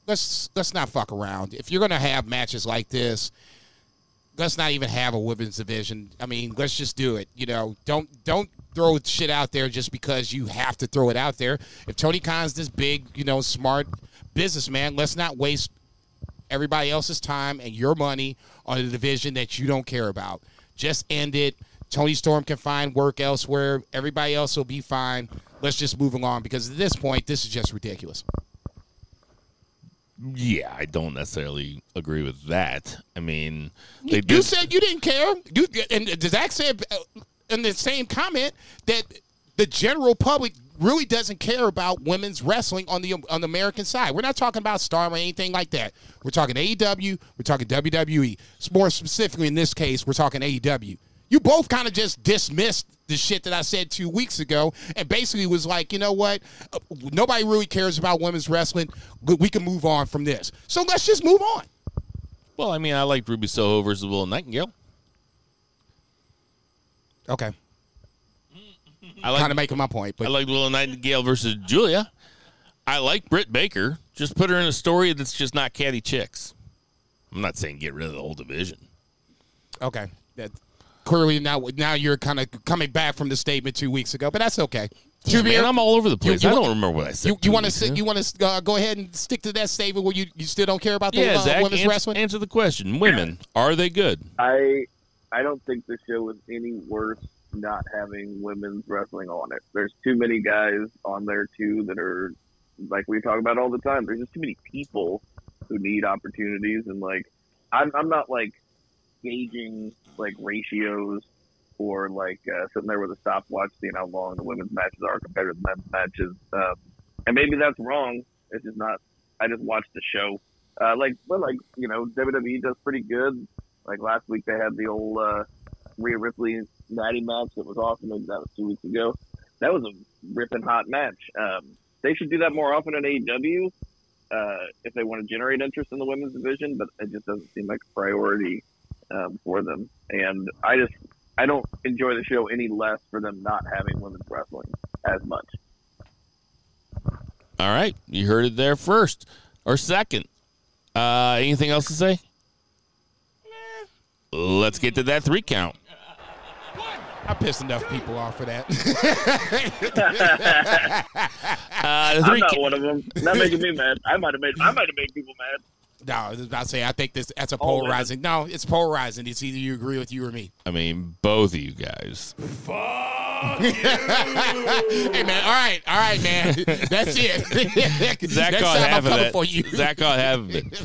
Let's not fuck around. If you're gonna have matches like this, let's not even have a women's division. I mean, let's just do it. You know, don't throw shit out there just because you have to throw it out there. If Tony Khan's this big, smart businessman, let's not waste everybody else's time and your money on a division that you don't care about. Just end it. Tony Storm can find work elsewhere. Everybody else will be fine. Let's just move along because at this point, this is just ridiculous. Yeah, I don't necessarily agree with that. I mean, you said you didn't care. And Zach said in the same comment that the general public really doesn't care about women's wrestling on the American side. We're not talking about Stardom or anything like that. We're talking AEW. We're talking WWE. More specifically, in this case, we're talking AEW. You both kind of just dismissed the shit that I said 2 weeks ago and basically was like, you know what? Nobody really cares about women's wrestling. We can move on from this. So let's just move on. Well, I mean, I like Ruby Soho versus Willow Nightingale. Okay. I kind of making my point. But I like Willow Nightingale versus Julia. I like Britt Baker. Just put her in a story that's just not catty chicks. I'm not saying get rid of the whole division. Okay. Clearly now you're kind of coming back from the statement 2 weeks ago, but that's okay. Yeah, man, I'm all over the place. I don't remember what I said. You want to go ahead and stick to that statement where you still don't care about the Zach, women's wrestling? Answer the question. Women, are they good? I don't think the show is any worse not having women's wrestling on it. There's too many guys on there too that are like we talk about all the time. There's just too many people who need opportunities, and like I'm not like gauging like ratios or like sitting there with a stopwatch seeing how long the women's matches are compared to the men's matches. And maybe that's wrong. It's just not. I just watched the show. WWE does pretty good. Like last week they had the old Rhea Ripley Natty match that was awesome. Maybe that was 2 weeks ago. That was a ripping hot match. They should do that more often in AEW if they want to generate interest in the women's division, but it just doesn't seem like a priority for them. And I don't enjoy the show any less for them not having women's wrestling as much. All right. You heard it there first or second. Anything else to say? Let's get to that 3 count. I pissed enough people off for that. I'm not one of them. Not making me mad. I might have made people mad. No, I was about to say, I think that's a polarizing. No, it's polarizing. It's either you agree with you or me. I mean, both of you guys. Fuck you. Hey, man, all right, man. That's it. Zach got half of it. For you. Zach got half of it.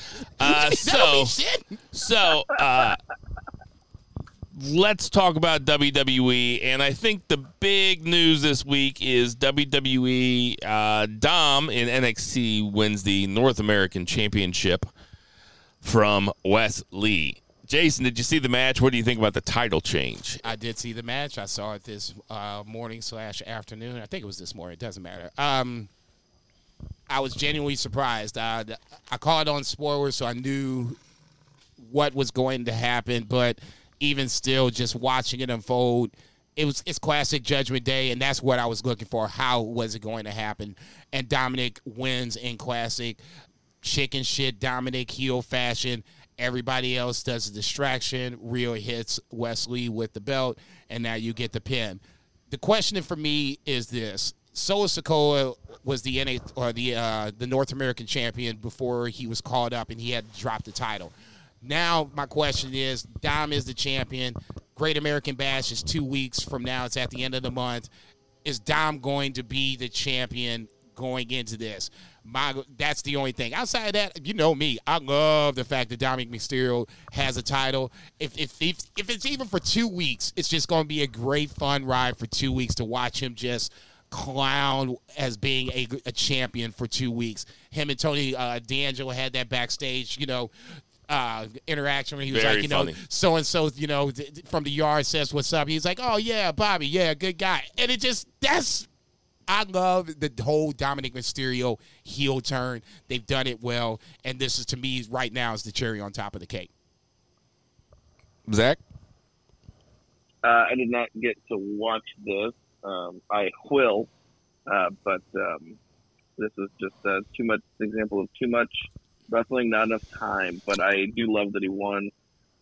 So, let's talk about WWE. And I think the big news this week is WWE Dom in NXT wins the North American Championship from Wes Lee. Jason, did you see the match? What do you think about the title change? I did see the match. I saw it this morning/afternoon. I think it was this morning. It doesn't matter. I was genuinely surprised. I called on spoilers, so I knew what was going to happen. But even still, just watching it unfold, it's classic Judgment Day, and that's what I was looking for. How was it going to happen? And Dominic wins in classic chicken shit Dominic heel fashion. Everybody else does a distraction. Rio hits Wesley with the belt, and now you get the pin. The question for me is this: Solo Sikoa was the North American champion before he was called up, and he had to drop the title. Now my question is: Dom is the champion. Great American Bash is 2 weeks from now. It's at the end of the month. Is Dom going to be the champion going into this. That's the only thing. Outside of that, you know me. I love the fact that Dominic Mysterio has a title. If it's even for 2 weeks, it's just going to be a great fun ride for 2 weeks to watch him just clown as being a champion for 2 weeks. Him and Tony D'Angelo had that backstage, interaction where he was Very like, funny. so-and-so, from the yard says what's up. He's like, oh, yeah, Bobby, yeah, good guy. And I love the whole Dominic Mysterio heel turn. They've done it well, and this is, to me, right now, is the cherry on top of the cake. Zach? I did not get to watch this. I will, but this is just too much example of too much wrestling, not enough time. But I do love that he won.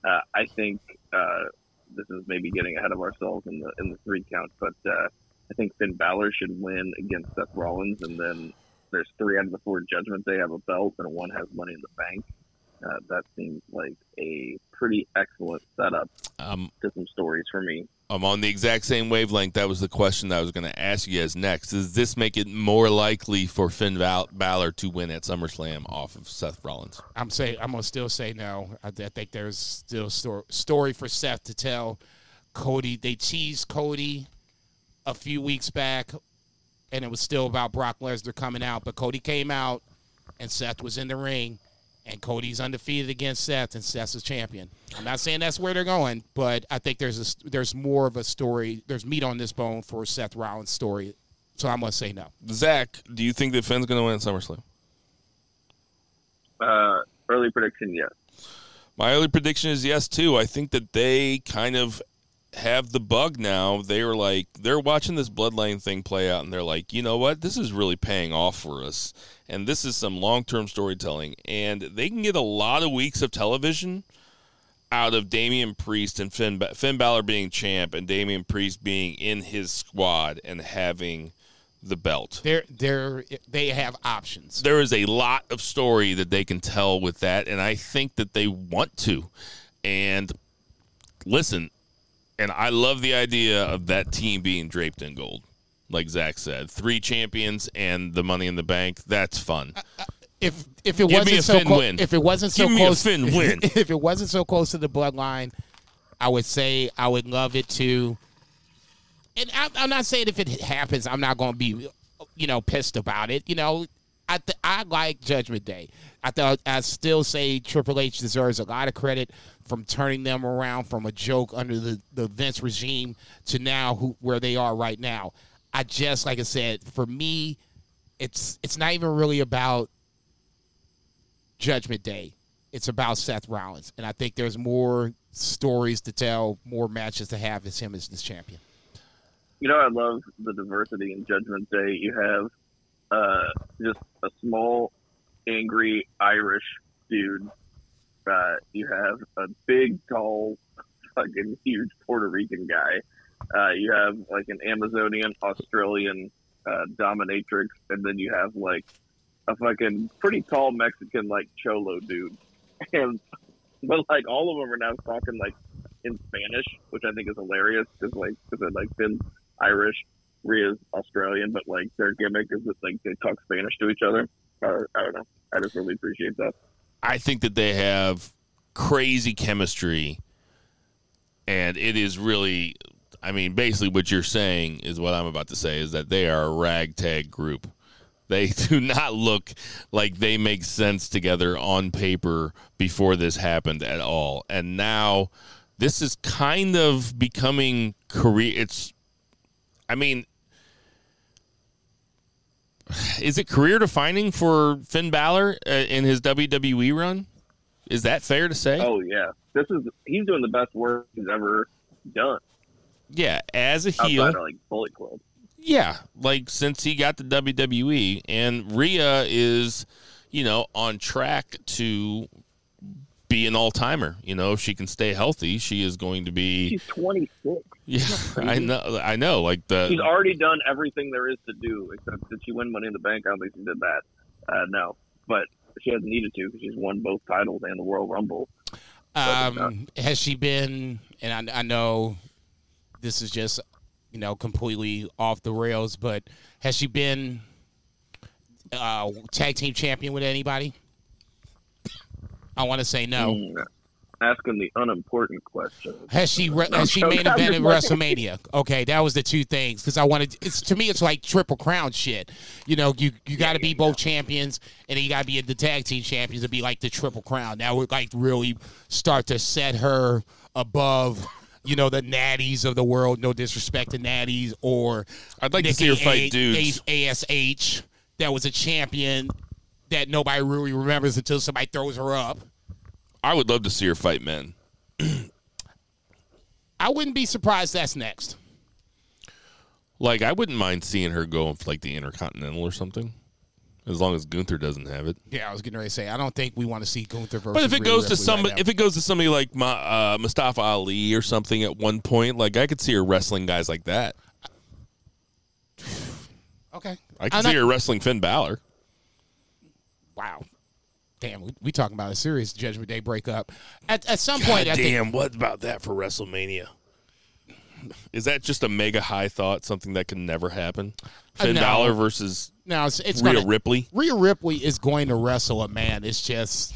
I think this is maybe getting ahead of ourselves in the 3 count, but I think Finn Balor should win against Seth Rollins, and then there's 3 out of the 4 Judgment Day have a belt, and 1 has Money in the Bank. That seems like a pretty excellent setup to some stories for me. I'm on the exact same wavelength. That was the question that I was going to ask you guys next. Does this make it more likely for Finn Balor to win at SummerSlam off of Seth Rollins? I'm going to still say no. I think there's still story for Seth to tell. Cody, they teased Cody a few weeks back, and it was still about Brock Lesnar coming out. But Cody came out, and Seth was in the ring, and Cody's undefeated against Seth, and Seth's a champion. I'm not saying that's where they're going, but I think there's more of a story. There's meat on this bone for Seth Rollins' story, so I'm going to say no. Zach, do you think that Finn's going to win at SummerSlam? Early prediction, yes. My early prediction is yes, too. I think that they kind of have the bug now. They're watching this bloodline thing play out, and they're like, you know what? This is really paying off for us, and this is some long-term storytelling, and they can get a lot of weeks of television out of Damian Priest and Finn Balor being champ and Damian Priest being in his squad and having the belt. They have options. There is a lot of story that they can tell with that, and I think that they want to. And listen, and I love the idea of that team being draped in gold, like Zach said. 3 champions and the Money in the Bank. That's fun. If it wasn't so close, if it wasn't so close, if it wasn't so close to the bloodline, I would say I would love it too. And I'm not saying if it happens, I'm not going to be, pissed about it. I like Judgment Day. I still say Triple H deserves a lot of credit from turning them around from a joke under the Vince regime to now where they are right now. Like I said, for me, it's not even really about Judgment Day. It's about Seth Rollins. And I think there's more stories to tell, more matches to have as him as this champion. I love the diversity in Judgment Day. You have just a small, angry Irish dude. You have a big, tall, fucking huge Puerto Rican guy. You have like an Amazonian, Australian dominatrix, and then you have like a fucking pretty tall Mexican like cholo dude. But like all of them are now talking like in Spanish, which I think is hilarious because Finn's Irish, Rhea's Australian, but like their gimmick is that like they talk Spanish to each other. I don't know. I just really appreciate that. I think that they have crazy chemistry, and it is really, basically what you're saying is what I'm about to say, is that they are a ragtag group. They do not look like they make sense together on paper before this happened at all. And now this is kind of becoming is it career defining for Finn Balor in his WWE run? Is that fair to say? Oh yeah, he's doing the best work he's ever done. Yeah, as a heel, outside of like Bullet Club. Yeah, like since he got to WWE, and Rhea is, on track to be an all-timer. If she can stay healthy, she is going to be. She's 26. Yeah, I know. Like she's already done everything there is to do, except did she win Money in the Bank? I don't think she did that. No, but she hasn't needed to because she's won both titles and the Royal Rumble. Has she been? And I know this is just completely off the rails, but has she been tag team champion with anybody? I want to say no. Asking the unimportant question. Has she main evented WrestleMania? Okay, that was the two things because I wanted. To me, it's like Triple Crown shit. You know, you got to be both champions, and then you got to be the tag team champions to be like the Triple Crown. That would like really start to set her above, you know, the Natties of the world. No disrespect to Natties, or I'd like to see her fight dudes. ASH that was a champion that nobody really remembers until somebody throws her up. I would love to see her fight men. I wouldn't be surprised that's next. Like, I wouldn't mind seeing her go for, like, the Intercontinental or something, as long as Gunther doesn't have it. Yeah, I was getting ready to say, I don't think we want to see Gunther versus But if it goes to somebody, right if it goes to somebody like Mustafa Ali or something at one point, like, I could see her wrestling guys like that. Okay. I could see her wrestling Finn Balor. Wow. Damn, we talking about a serious Judgment Day breakup. At some point, I think, what about that for WrestleMania? Is that just a mega high thought, something that can never happen? Finn Balor versus it's Rhea Ripley? Rhea Ripley is going to wrestle a man. It's just,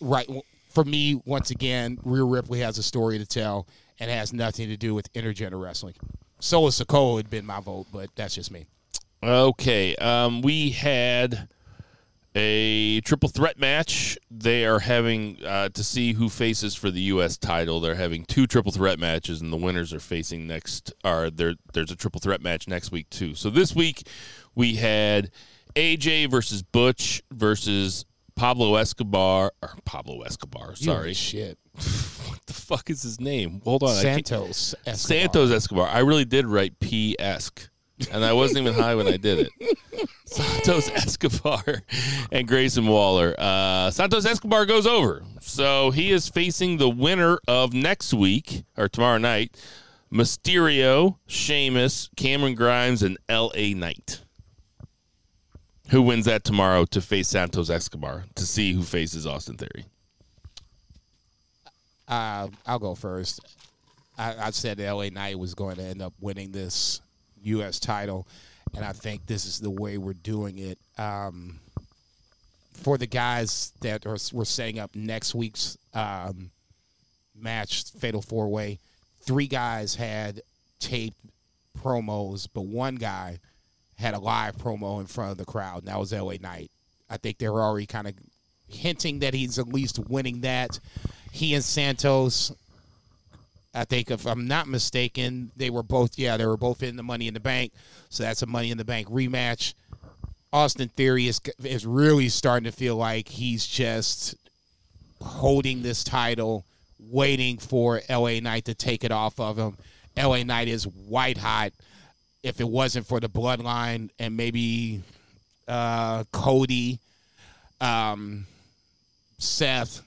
right, for me, once again, Rhea Ripley has a story to tell and has nothing to do with intergender wrestling. Solo Sikoa would have been my vote, but that's just me. Okay, we had a triple threat match. They are having to see who faces for the U.S. title. They're having two triple threat matches, and the winners are facing next. There's a triple threat match next week too. So this week we had AJ versus Butch versus Pablo Escobar. Sorry, shit. What the fuck is his name? Hold on, Santos Escobar. Santos Escobar. I really did write P-esque. And I wasn't even high when I did it. Santos Escobar and Grayson Waller. Santos Escobar goes over. So he is facing the winner of next week, or tomorrow night, Mysterio, Sheamus, Cameron Grimes, and L.A. Knight. Who wins that tomorrow to face Santos Escobar to see who faces Austin Theory? I'll go first. I said that L.A. Knight was going to end up winning this U.S. title, and I think this is the way we're doing it. For the guys that we're setting up next week's match, Fatal 4-Way, 3 guys had taped promos, but 1 guy had a live promo in front of the crowd, and that was L.A. Knight. I think they were already kind of hinting that he's at least winning that. He and Santos, I think, if I'm not mistaken, they were both in the Money in the Bank, so that's a Money in the Bank rematch. Austin Theory is really starting to feel like he's just holding this title, waiting for L.A. Knight to take it off of him. L.A. Knight is white hot. If it wasn't for the bloodline and maybe Cody, Seth,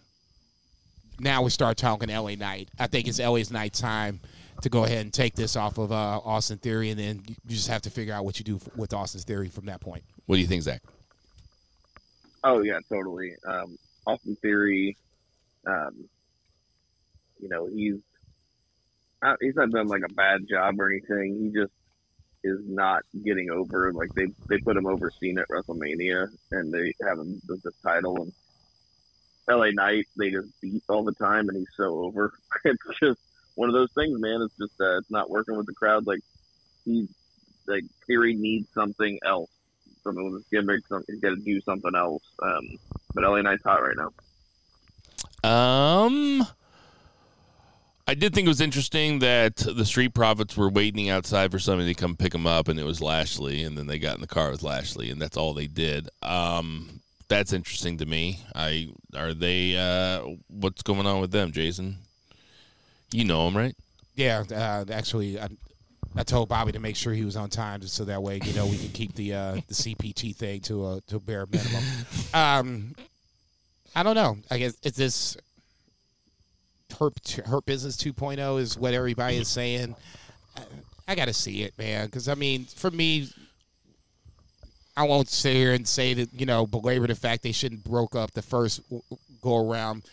now we start talking L.A. Knight. I think it's L.A. Knight's time to go ahead and take this off of Austin Theory, and then you just have to figure out what you do with Austin Theory from that point. What do you think, Zach? Oh, yeah, totally. Austin Theory, he's not done, like, a bad job or anything. He just is not getting over. Like, they put him over Cena at WrestleMania, and they have him with the title, and LA Knight, they just beat all the time, and he's so over. It's just one of those things, man. It's just it's not working with the crowd. Like Theory needs something else. Something with his gimmick. He's got to do something else. But LA Knight's hot right now. I did think it was interesting that the Street Profits were waiting outside for somebody to come pick them up, and it was Lashley, and then they got in the car with Lashley, and that's all they did. That's interesting to me. Are they? What's going on with them, Jason? You know them, right? Yeah. Actually, I told Bobby to make sure he was on time, so that way we can keep the CPT thing to a bare minimum. I don't know. I guess it's this Hurt Business 2.0 is what everybody is saying. I got to see it, man, because I mean, for me, I won't sit here and say that, belabor the fact they shouldn't broke up the first go around.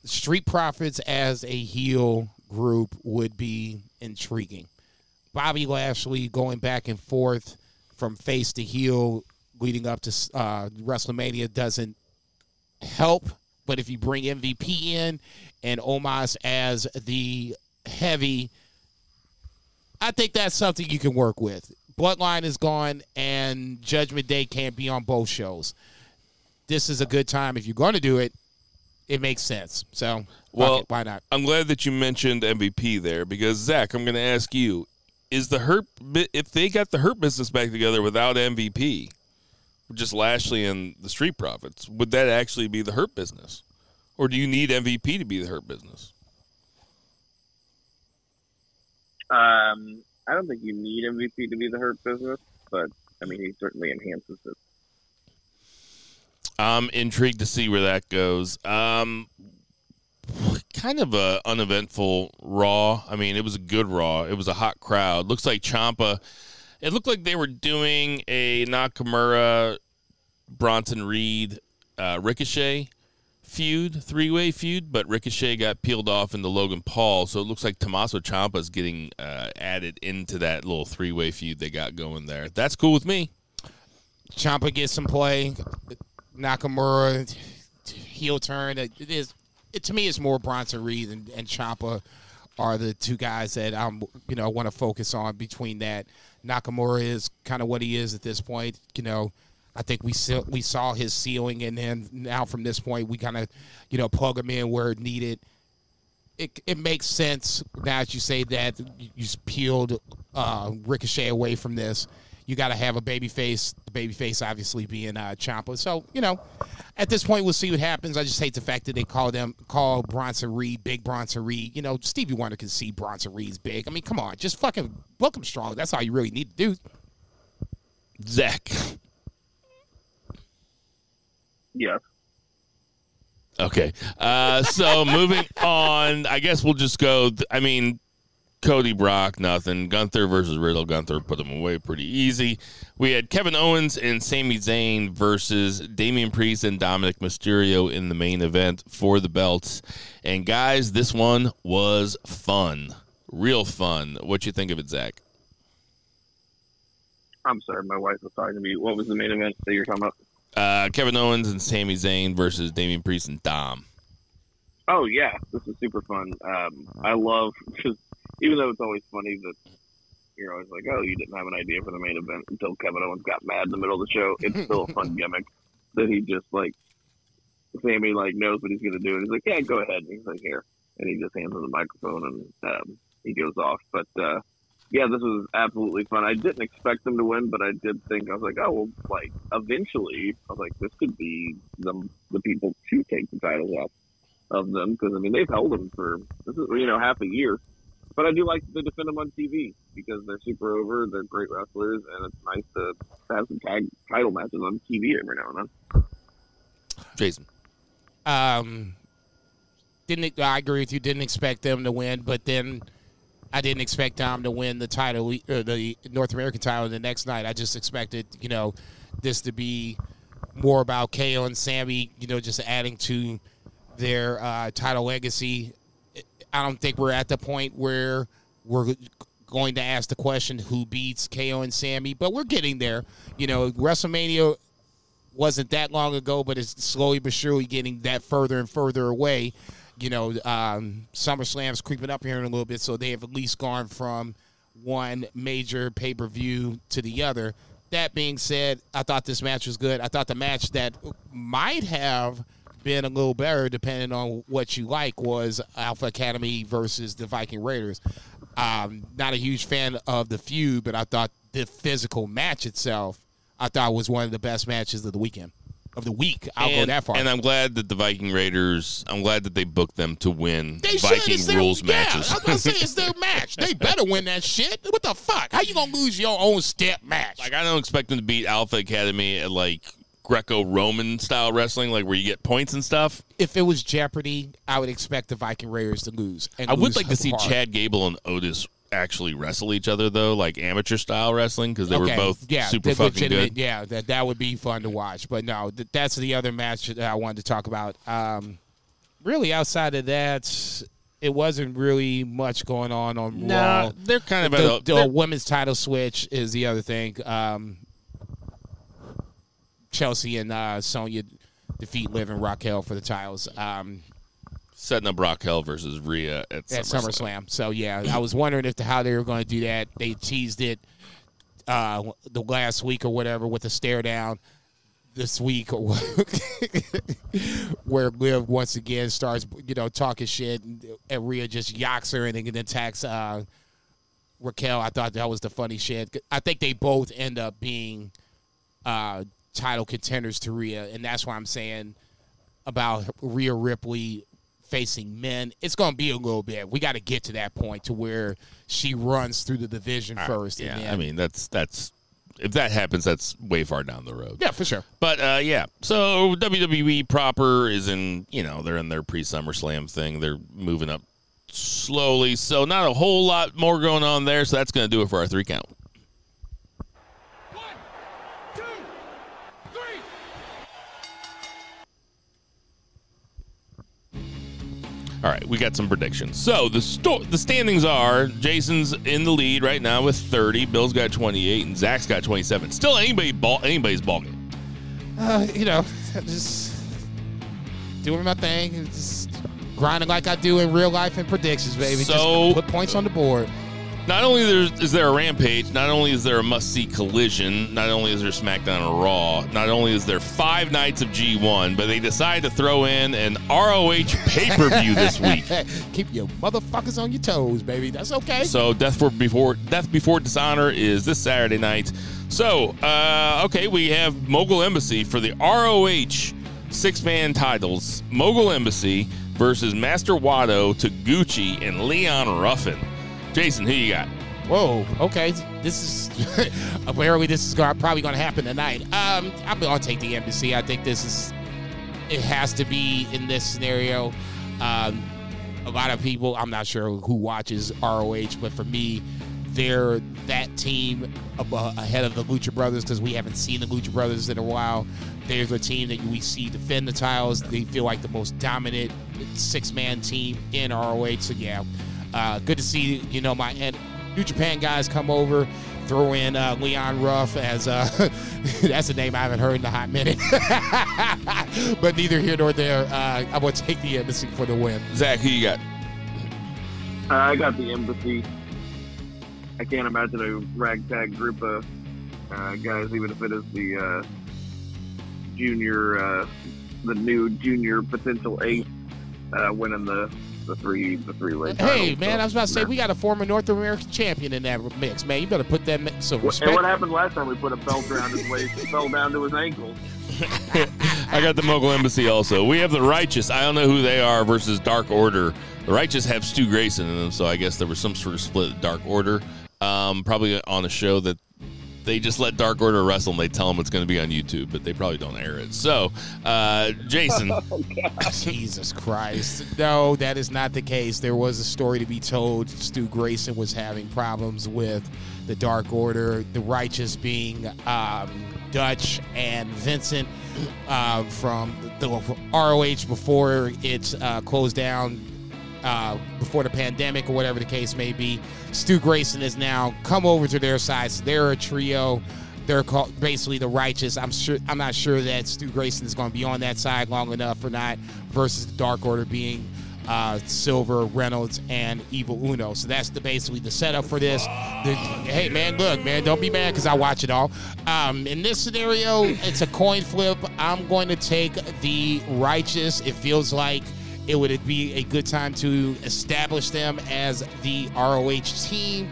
Street Profits as a heel group would be intriguing. Bobby Lashley going back and forth from face to heel leading up to WrestleMania doesn't help. But if you bring MVP in and Omos as the heavy, I think that's something you can work with. Bloodline is gone, and Judgment Day can't be on both shows. This is a good time. If you're going to do it, it makes sense. So, well, why not? I'm glad that you mentioned MVP there because, Zach, I'm going to ask you, if they got the Hurt Business back together without MVP, just Lashley and the Street Profits, would that actually be the Hurt Business? Or do you need MVP to be the Hurt Business? I don't think you need MVP to be the Hurt Business, but, I mean, he certainly enhances it. I'm intrigued to see where that goes. Kind of a uneventful Raw. I mean, it was a good Raw. It was a hot crowd. Looks like Ciampa. It looked like they were doing a Nakamura, Bronson Reed, Ricochet feud, three-way feud, but Ricochet got peeled off into Logan Paul, so it looks like Tommaso Ciampa is getting added into that little three-way feud they got going there. That's cool with me. Ciampa gets some play. Nakamura heel turn. To me, it's more Bronson Reed and Ciampa are the two guys that I want to focus on. Between that, Nakamura is kind of what he is at this point. I think we saw his ceiling, and then now from this point, we kind of plug him in where needed. It makes sense now that you say that you peeled Ricochet away from this. You got to have a babyface. The babyface obviously being Ciampa. So at this point we'll see what happens. I just hate the fact that they call Bronson Reed Big Bronson Reed. Stevie Wonder can see Bronson Reed's big. I mean, come on, just fucking book him strong. That's all you really need to do. Zach. Yeah. Okay. So moving on, I guess we'll just go. Cody Brock, nothing. Gunther versus Riddle. Gunther put them away pretty easy. We had Kevin Owens and Sami Zayn versus Damian Priest and Dominic Mysterio in the main event for the belts. And, guys, this one was fun. Real fun. What you think of it, Zach? I'm sorry, my wife was talking to me. What was the main event that you're talking about? Kevin Owens and Sami Zayn versus Damian Priest and Dom. Oh, yeah. This is super fun. I love just – even though it's always funny that you're always like, oh, you didn't have an idea for the main event until Kevin Owens got mad in the middle of the show. It's still a fun gimmick that he just, Sammy, knows what he's going to do. And he's like, yeah, go ahead. And he's like, here. And he just hands him the microphone and he goes off. But, yeah, this was absolutely fun. I didn't expect them to win, but I did think, I was like, oh, well, eventually, I was like, this could be the people to take the titles off of them. Because, they've held them for, half a year. But I do like to defend them on TV because they're super over. They're great wrestlers, and it's nice to have some title matches on TV every now and then. Jason. I agree with you. Didn't expect them to win, but then I didn't expect Dom to win the title, the North American title the next night. I just expected, this to be more about KO and Sammy, just adding to their title legacy. I don't think we're at the point where we're going to ask the question who beats KO and Sammy, but we're getting there. WrestleMania wasn't that long ago, but it's slowly but surely getting that further and further away. SummerSlam's creeping up here in a little bit, so they have at least gone from one major pay-per-view to the other. That being said, I thought this match was good. I thought the match that might have been a little better, depending on what you like, was Alpha Academy versus the Viking Raiders. Not a huge fan of the feud, but I thought the physical match itself, I thought was one of the best matches of the weekend. Of the week, I'll go that far. And I'm glad that the Viking Raiders, they booked them to win Viking rules matches. I was going to say it's their match. They better win that shit. What the fuck? How you going to lose your own step match? I don't expect them to beat Alpha Academy at, Greco-Roman style wrestling, where you get points and stuff. If it was Jeopardy, I would expect the Viking Raiders to lose. I would like to see Chad Gable and Otis actually wrestle each other, though, amateur style wrestling, because they were both super fucking good. Yeah, that would be fun to watch. But no, that's the other match that I wanted to talk about. Really, outside of that, it wasn't really much going on Raw. They're kind of the women's title switch is the other thing. Chelsea and Sonya defeat Liv and Raquel for the titles. Setting up Raquel versus Rhea at SummerSlam. So, yeah, I was wondering how they were going to do that. They teased it the last week or whatever with a stare down. This week, where Liv once again starts, talking shit, and Rhea just yaks her and then attacks Raquel. I thought that was the funny shit. I think they both end up being title contenders to Rhea, and that's why I'm saying about Rhea Ripley facing men. It's going to be a little bit. We got to get to that point to where she runs through the division first. Yeah, and then, I mean that's. If that happens, that's way far down the road. Yeah, for sure. But, yeah. So, WWE proper is in, they're in their pre-SummerSlam thing. They're moving up slowly. So, not a whole lot more going on there. So, that's going to do it for our 3 count. 1, 2, 3. All right, we got some predictions. So the standings are Jason's in the lead right now with 30. Bill's got 28, and Zach's got 27. Still anybody's ball game. Just doing my thing, and just grinding like I do in real life and predictions, baby. So, just put points on the board. Not only is there a Rampage, not only is there a must-see Collision, not only is there SmackDown and Raw, not only is there 5 nights of G1, but they decide to throw in an ROH pay-per-view this week. Keep your motherfuckers on your toes, baby. That's okay. So Death Before Dishonor is this Saturday night. So, okay, we have Mogul Embassy for the ROH 6-man titles. Mogul Embassy versus Master Wato, Taguchi, and Leon Ruffin. Jason, who you got? Whoa, okay. This is apparently probably going to happen tonight. I'm going to take the Embassy. I think it has to be in this scenario. A lot of people, I'm not sure who watches ROH, but for me, they're that team ahead of the Lucha Brothers because we haven't seen the Lucha Brothers in a while. They're the team that we see defend the titles. They feel like the most dominant 6-man team in ROH. So, yeah. Good to see, my New Japan guys come over, throw in Leon Ruff as that's a name I haven't heard in a hot minute. But neither here nor there. I'm going to take the Embassy for the win. Zach, who you got? I got the Embassy. I can't imagine a ragtag group of guys, even if it is the new junior potential 8, winning the three way. Hey, man, I was about to say, we got a former North American champion in that mix, man. You better put that some respect. And what happened last time we put a belt around his waist and fell down to his ankles? I got the Mogul Embassy also. We have the Righteous. I don't know who they are versus Dark Order. The Righteous have Stu Grayson in them, so I guess there was some sort of split at Dark Order. Probably on a show that they just let Dark Order wrestle and they tell them it's going to be on YouTube, but they probably don't air it. So, Jason. Oh, Jesus Christ. No, that is not the case. There was a story to be told. Stu Grayson was having problems with the Dark Order, the Righteous being Dutch and Vincent from the ROH before it's closed down. Before the pandemic or whatever the case may be. Stu Grayson has now come over to their side. So they're a trio. They're called basically the Righteous. I'm not sure that Stu Grayson is going to be on that side long enough or not versus the Dark Order being Silver, Reynolds, and Evil Uno. So that's basically the setup for this. Hey, man, look, man, don't be mad because I watch it all. In this scenario, it's a coin flip. I'm going to take the Righteous. It feels like it would be a good time to establish them as the ROH team.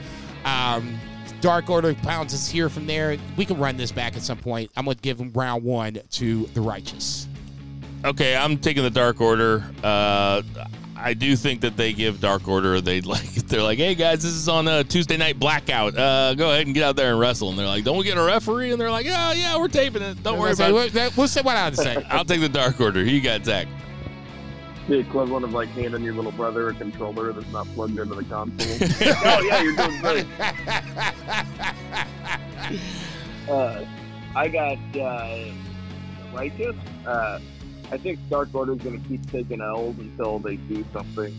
Dark Order pounds us here from there. We can run this back at some point. I'm going to give them round 1 to the Righteous. Okay, I'm taking the Dark Order. I do think that they give Dark Order, they're like, hey guys, this is on a Tuesday night blackout. Go ahead and get out there and wrestle. And they're like, don't we get a referee? And they're like, yeah, we're taping it. Don't worry about it. We'll say what I have to say. I'll take the Dark Order. Who you got, Zach? The equivalent of like handing your little brother a controller that's not plugged into the console. Oh yeah, you're doing great. I got Righteous. I think Dark Order is going to keep taking L's until they do something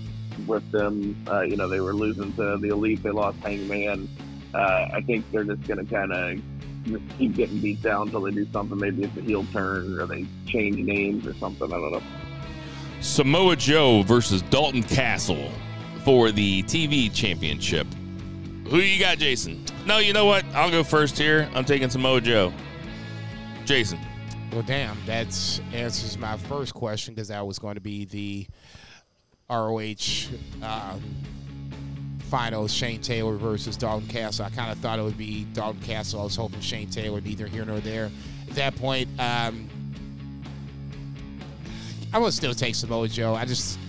with them. They were losing to the Elite. They lost Hangman. I think they're just going to kind of just keep getting beat down until they do something. Maybe it's a heel turn or they change names or something. I don't know. Samoa Joe versus Dalton Castle for the TV championship. Who you got, Jason? No, you know what? I'll go first here. I'm taking Samoa Joe. Jason. Well, damn, that answers my first question because that was going to be the ROH final, Shane Taylor versus Dalton Castle. I kind of thought it would be Dalton Castle. I was hoping Shane Taylor, neither here nor there. At that point, I would still take Samoa Joe. I just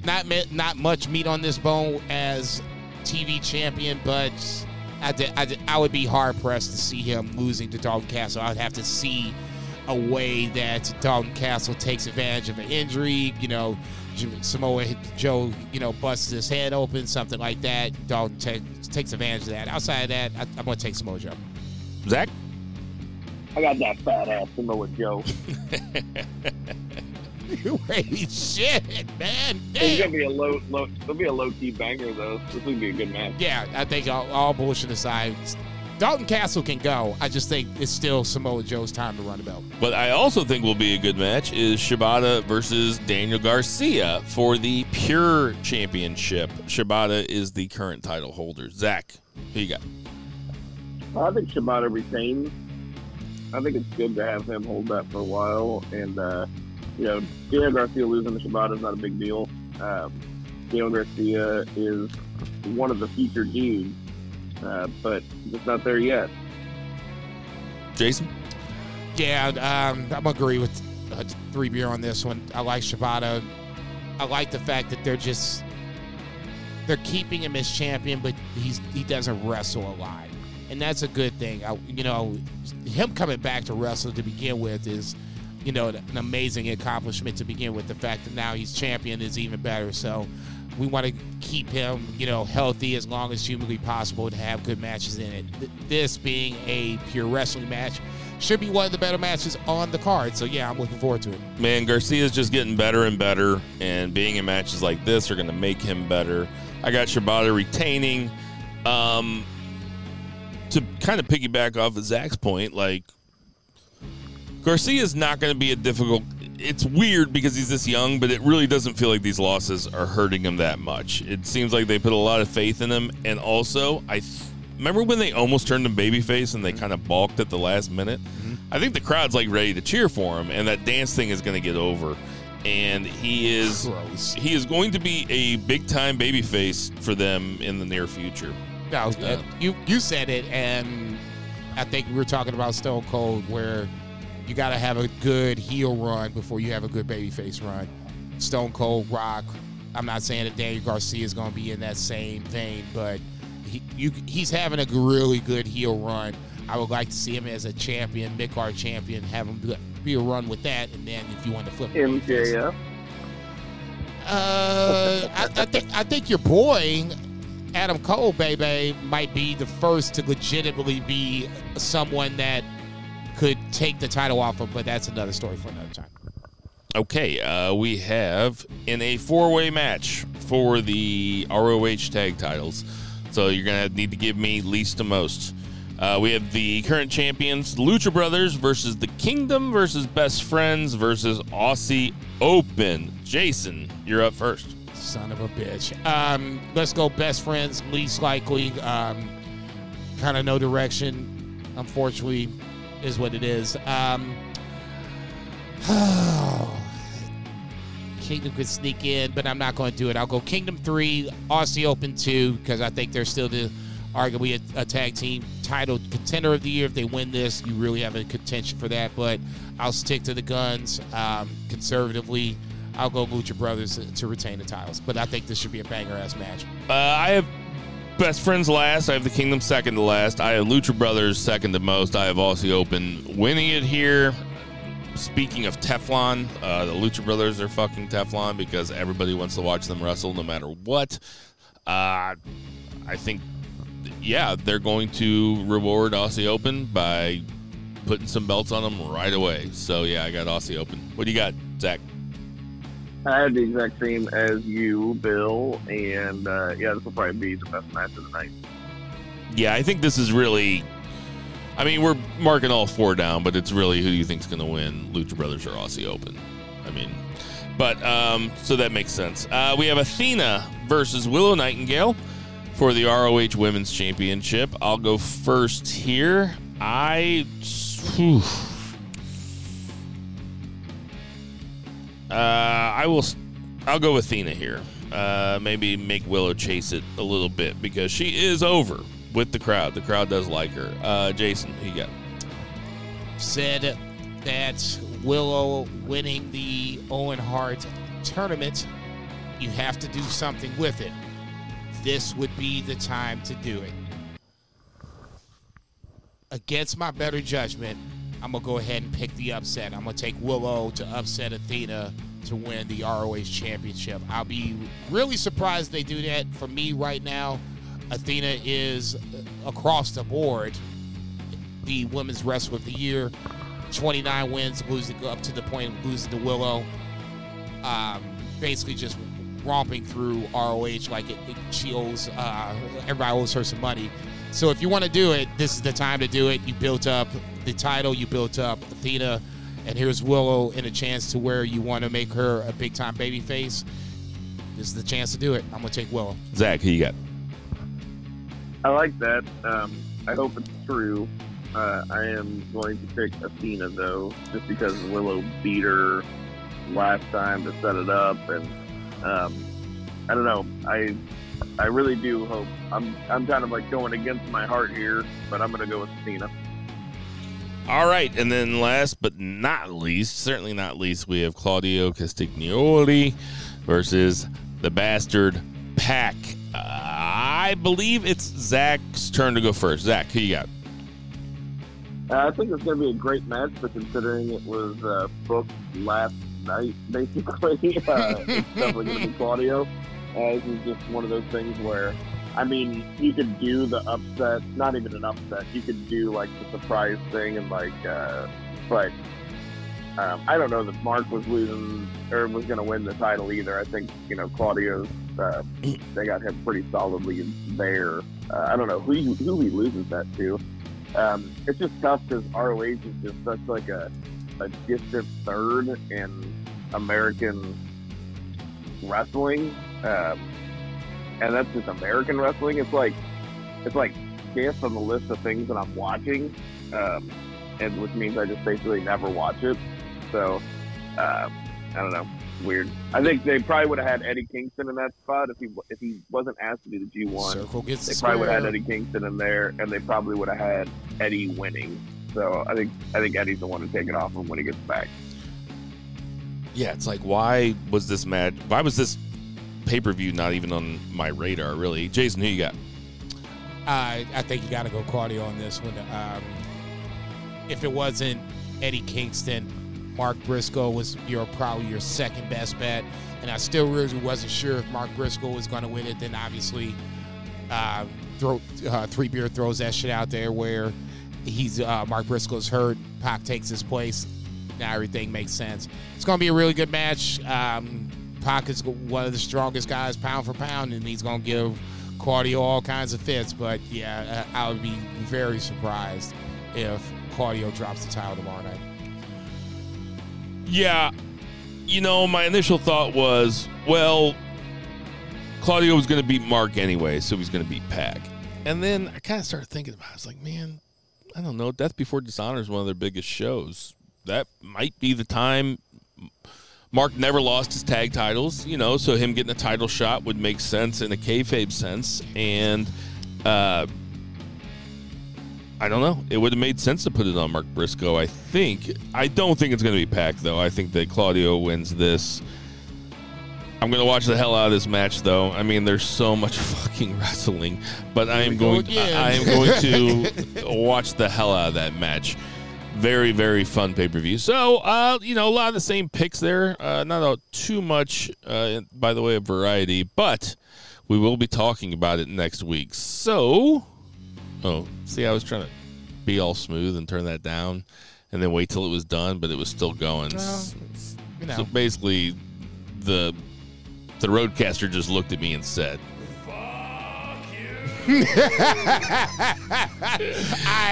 not much meat on this bone as TV champion, but I would be hard pressed to see him losing to Dalton Castle. I would have to see a way that Dalton Castle takes advantage of an injury. You know, Samoa Joe, you know, busts his head open, something like that. Dalton takes advantage of that. Outside of that, I'm going to take Samoa Joe. Zach? I got that fat ass Samoa Joe. Wait, shit, man. Damn. It's gonna be it'll be a low key banger though. This would be a good match. Yeah, I think all bullshit aside, Dalton Castle can go. I just think it's still Samoa Joe's time to run the belt. What I also think will be a good match is Shibata versus Daniel Garcia for the Pure Championship. Shibata is the current title holder. Zach, who you got? I think Shibata retains. I think it's good to have him hold that for a while, and you know, Daniel Garcia losing to Shibata is not a big deal. Daniel Garcia is one of the featured dudes, but just not there yet. Jason? Yeah, I'm going to agree with 3-Beer on this one. I like Shibata. I like the fact that they're keeping him as champion, but he doesn't wrestle a lot. And that's a good thing. You know, him coming back to wrestle to begin with is, you know, an amazing accomplishment to begin with. The fact that now he's champion is even better. So we want to keep him, you know, healthy as long as humanly possible to have good matches in it. This being a pure wrestling match should be one of the better matches on the card. So, yeah, I'm looking forward to it. Man, Garcia's just getting better and better, and being in matches like this are going to make him better. I got Shibata retaining. To kind of piggyback off of Zach's point, like, Garcia's not going to be a difficult... It's weird because he's this young, but it really doesn't feel like these losses are hurting him that much. It seems like they put a lot of faith in him, and also, remember when they almost turned him babyface and they kind of balked at the last minute? Mm-hmm. I think the crowd's, like, ready to cheer for him, and that dance thing is going to get over. And he is going to be a big-time babyface for them in the near future. No, you said it, and I think we were talking about Stone Cold, where you got to have a good heel run before you have a good babyface run. Stone Cold, Rock. I'm not saying that Daniel Garcia is going to be in that same vein, but he's having a really good heel run. I would like to see him as a champion, mid-card champion, have him be a run with that, and then if you want to flip MJF. I think your boy Adam Cole, baby, might be the first to legitimately be someone that could take the title off of, but that's another story for another time. Okay, we have in a 4-way match for the ROH tag titles. So you're going to need to give me least to most. We have the current champions, Lucha Brothers versus The Kingdom versus Best Friends versus Aussie Open. Jason, you're up first. Son of a bitch. Let's go Best Friends, least likely. Kind of no direction, unfortunately, is what it is. Kingdom could sneak in, but I'm not going to do it. I'll go Kingdom 3, Aussie Open 2, because I think they're still arguably a tag team title contender of the year. If they win this, you really have a contention for that, but I'll stick to the guns. Conservatively, I'll go Lucha Brothers to retain the titles, but I think this should be a banger-ass match. I have Best Friends last. I have the Kingdom second to last. I have Lucha Brothers second to most. I have Aussie Open winning it here. Speaking of Teflon, the Lucha Brothers are fucking Teflon because everybody wants to watch them wrestle no matter what. I think, yeah, they're going to reward Aussie Open by putting some belts on them right away. So, yeah, I got Aussie Open. What do you got, Zach? I had the exact same as you, Bill, and yeah, this will probably be the best match of the night. Yeah, I think this is really I mean, we're marking all 4 down, but it's really who do you think's going to win, Lucha Brothers or Aussie Open? I mean, but so that makes sense. We have Athena versus Willow Nightingale for the ROH Women's Championship. I'll go first here. I'll go with Athena here. Maybe make Willow chase it a little bit because she is over with the crowd. The crowd does like her. Jason, who you got? Said that Willow winning the Owen Hart tournament, you have to do something with it. This would be the time to do it. Against my better judgment, I'm going to go ahead and pick the upset. I'm going to take Willow to upset Athena to win the ROH Championship. I'll be really surprised they do that. For me right now, Athena is, across the board, the Women's Wrestler of the Year. 29 wins, losing up to the point of losing to Willow. Basically just romping through ROH like she owes, everybody owes her some money. So if you want to do it, this is the time to do it. You built up the title, you built up Athena, and here's Willow in a chance to where you want to make her a big-time babyface. This is the chance to do it. I'm going to take Willow. Zach, who you got? I like that. I hope it's true. I am going to pick Athena, though, just because Willow beat her last time to set it up. And I don't know. I really do hope. I'm kind of like going against my heart here, but I'm going to go with Athena. All right, and then last but not least, certainly not least, we have Claudio Castagnoli versus the Bastard Pac. I believe it's Zach's turn to go first. Zach, who you got? I think it's going to be a great match, but considering it was booked last night, basically, it's definitely going to be Claudio. This is just one of those things where, I mean, you could do the upset, not even an upset. You could do, like, the surprise thing and, like, but I don't know that Mark was losing or was going to win the title either. I think, Claudio's, they got him pretty solidly there. I don't know who he loses that to. It's just tough because ROH is just such, like, a distant third in American wrestling. And that's just American wrestling. It's like fifth on the list of things that I'm watching, and which means I just basically never watch it. So I don't know, weird. I think they probably would have had Eddie Kingston in that spot if he wasn't asked to be the G1. Circle gets they probably would have had Eddie Kingston in there, and they probably would have had Eddie winning. So I think Eddie's the one to take it off him when he gets back. Yeah, it's like why was this pay-per-view not even on my radar, really? Jason, who you got? I think you got to go Claudio on this one. If it wasn't Eddie Kingston, Mark Briscoe was probably your second best bet, and I still really wasn't sure if Mark Briscoe was going to win it. Then obviously, Three Beard throws that shit out there where he's Mark Briscoe's hurt, Pac takes his place. Now everything makes sense. It's going to be a really good match. Pac is one of the strongest guys pound for pound, and he's going to give Claudio all kinds of fits. But, yeah, I would be very surprised if Claudio drops the title tomorrow night. Yeah. My initial thought was, well, Claudio was going to beat Mark anyway, so he's going to beat Pac. And then I kind of started thinking about it. I was like, man, I don't know. Death Before Dishonor is one of their biggest shows. That might be the time. Mark never lost his tag titles, so him getting a title shot would make sense in a kayfabe sense. And I don't know. It would have made sense to put it on Mark Briscoe, I think. I don't think it's going to be Pac, though. I think that Claudio wins this. I'm going to watch the hell out of this match, though. I mean, there's so much fucking wrestling. But I am going to watch the hell out of that match. Very, very fun pay-per-view. So, a lot of the same picks there. Not too much by the way of variety, but we will be talking about it next week. So, see, I was trying to be all smooth and turn that down and then wait till it was done, but it was still going. So basically, the roadcaster just looked at me and said, Fuck you. I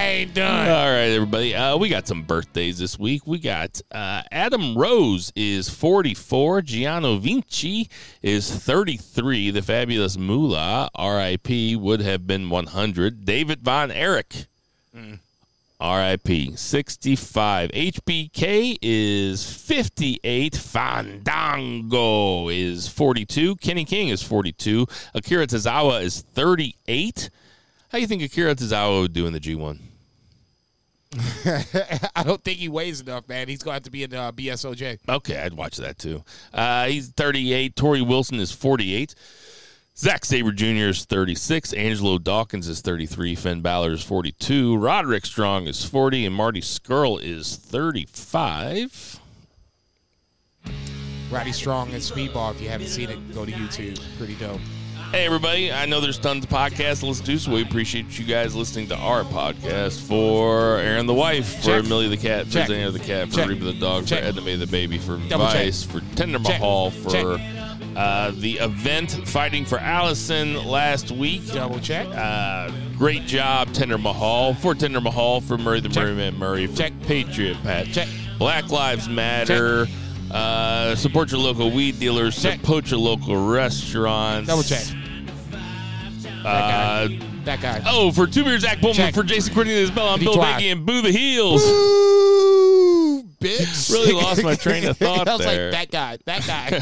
ain't done. All right, everybody. We got some birthdays this week. We got Adam Rose is 44. Gianno Vinci is 33. The Fabulous Moolah, R.I.P., would have been 100. David Von Erich, R.I.P., 65. HBK is 58. Fandango is 42. Kenny King is 42. Akira Tozawa is 38. How do you think Akira Tozawa would do in the G1? I don't think he weighs enough, man. He's going to have to be in the BSOJ. Okay, I'd watch that too. He's 38. Torrey Wilson is 48. Zack Sabre Jr. is 36. Angelo Dawkins is 33. Finn Balor is 42. Roderick Strong is 40. And Marty Scurll is 35. Roddy Strong and Speedball, if you haven't seen it, go to YouTube. Pretty dope. Hey, everybody. I know there's tons of podcasts to listen to, so we appreciate you guys listening to our podcast. For Aaron the Wife, for Millie the Cat, for Xenia the Cat, for Reba the Dog, for Edna Mae the Baby, for Vice, for Tender Mahal, for the event Fighting for Allison last week. Double check. Great job, Tender Mahal. For Tender Mahal, for Murray the Murrayman Murray, for Patriot Pat. Black Lives Matter. Support your local weed dealers. Support your local restaurants. Double check. That guy. Oh, for Two Beard Zach Pullman, for Jason Cornelius Bell, I'm Bill Baggy, and Boo the Heels. Boo, bitch. Really lost my train of thought I was there. like, that guy.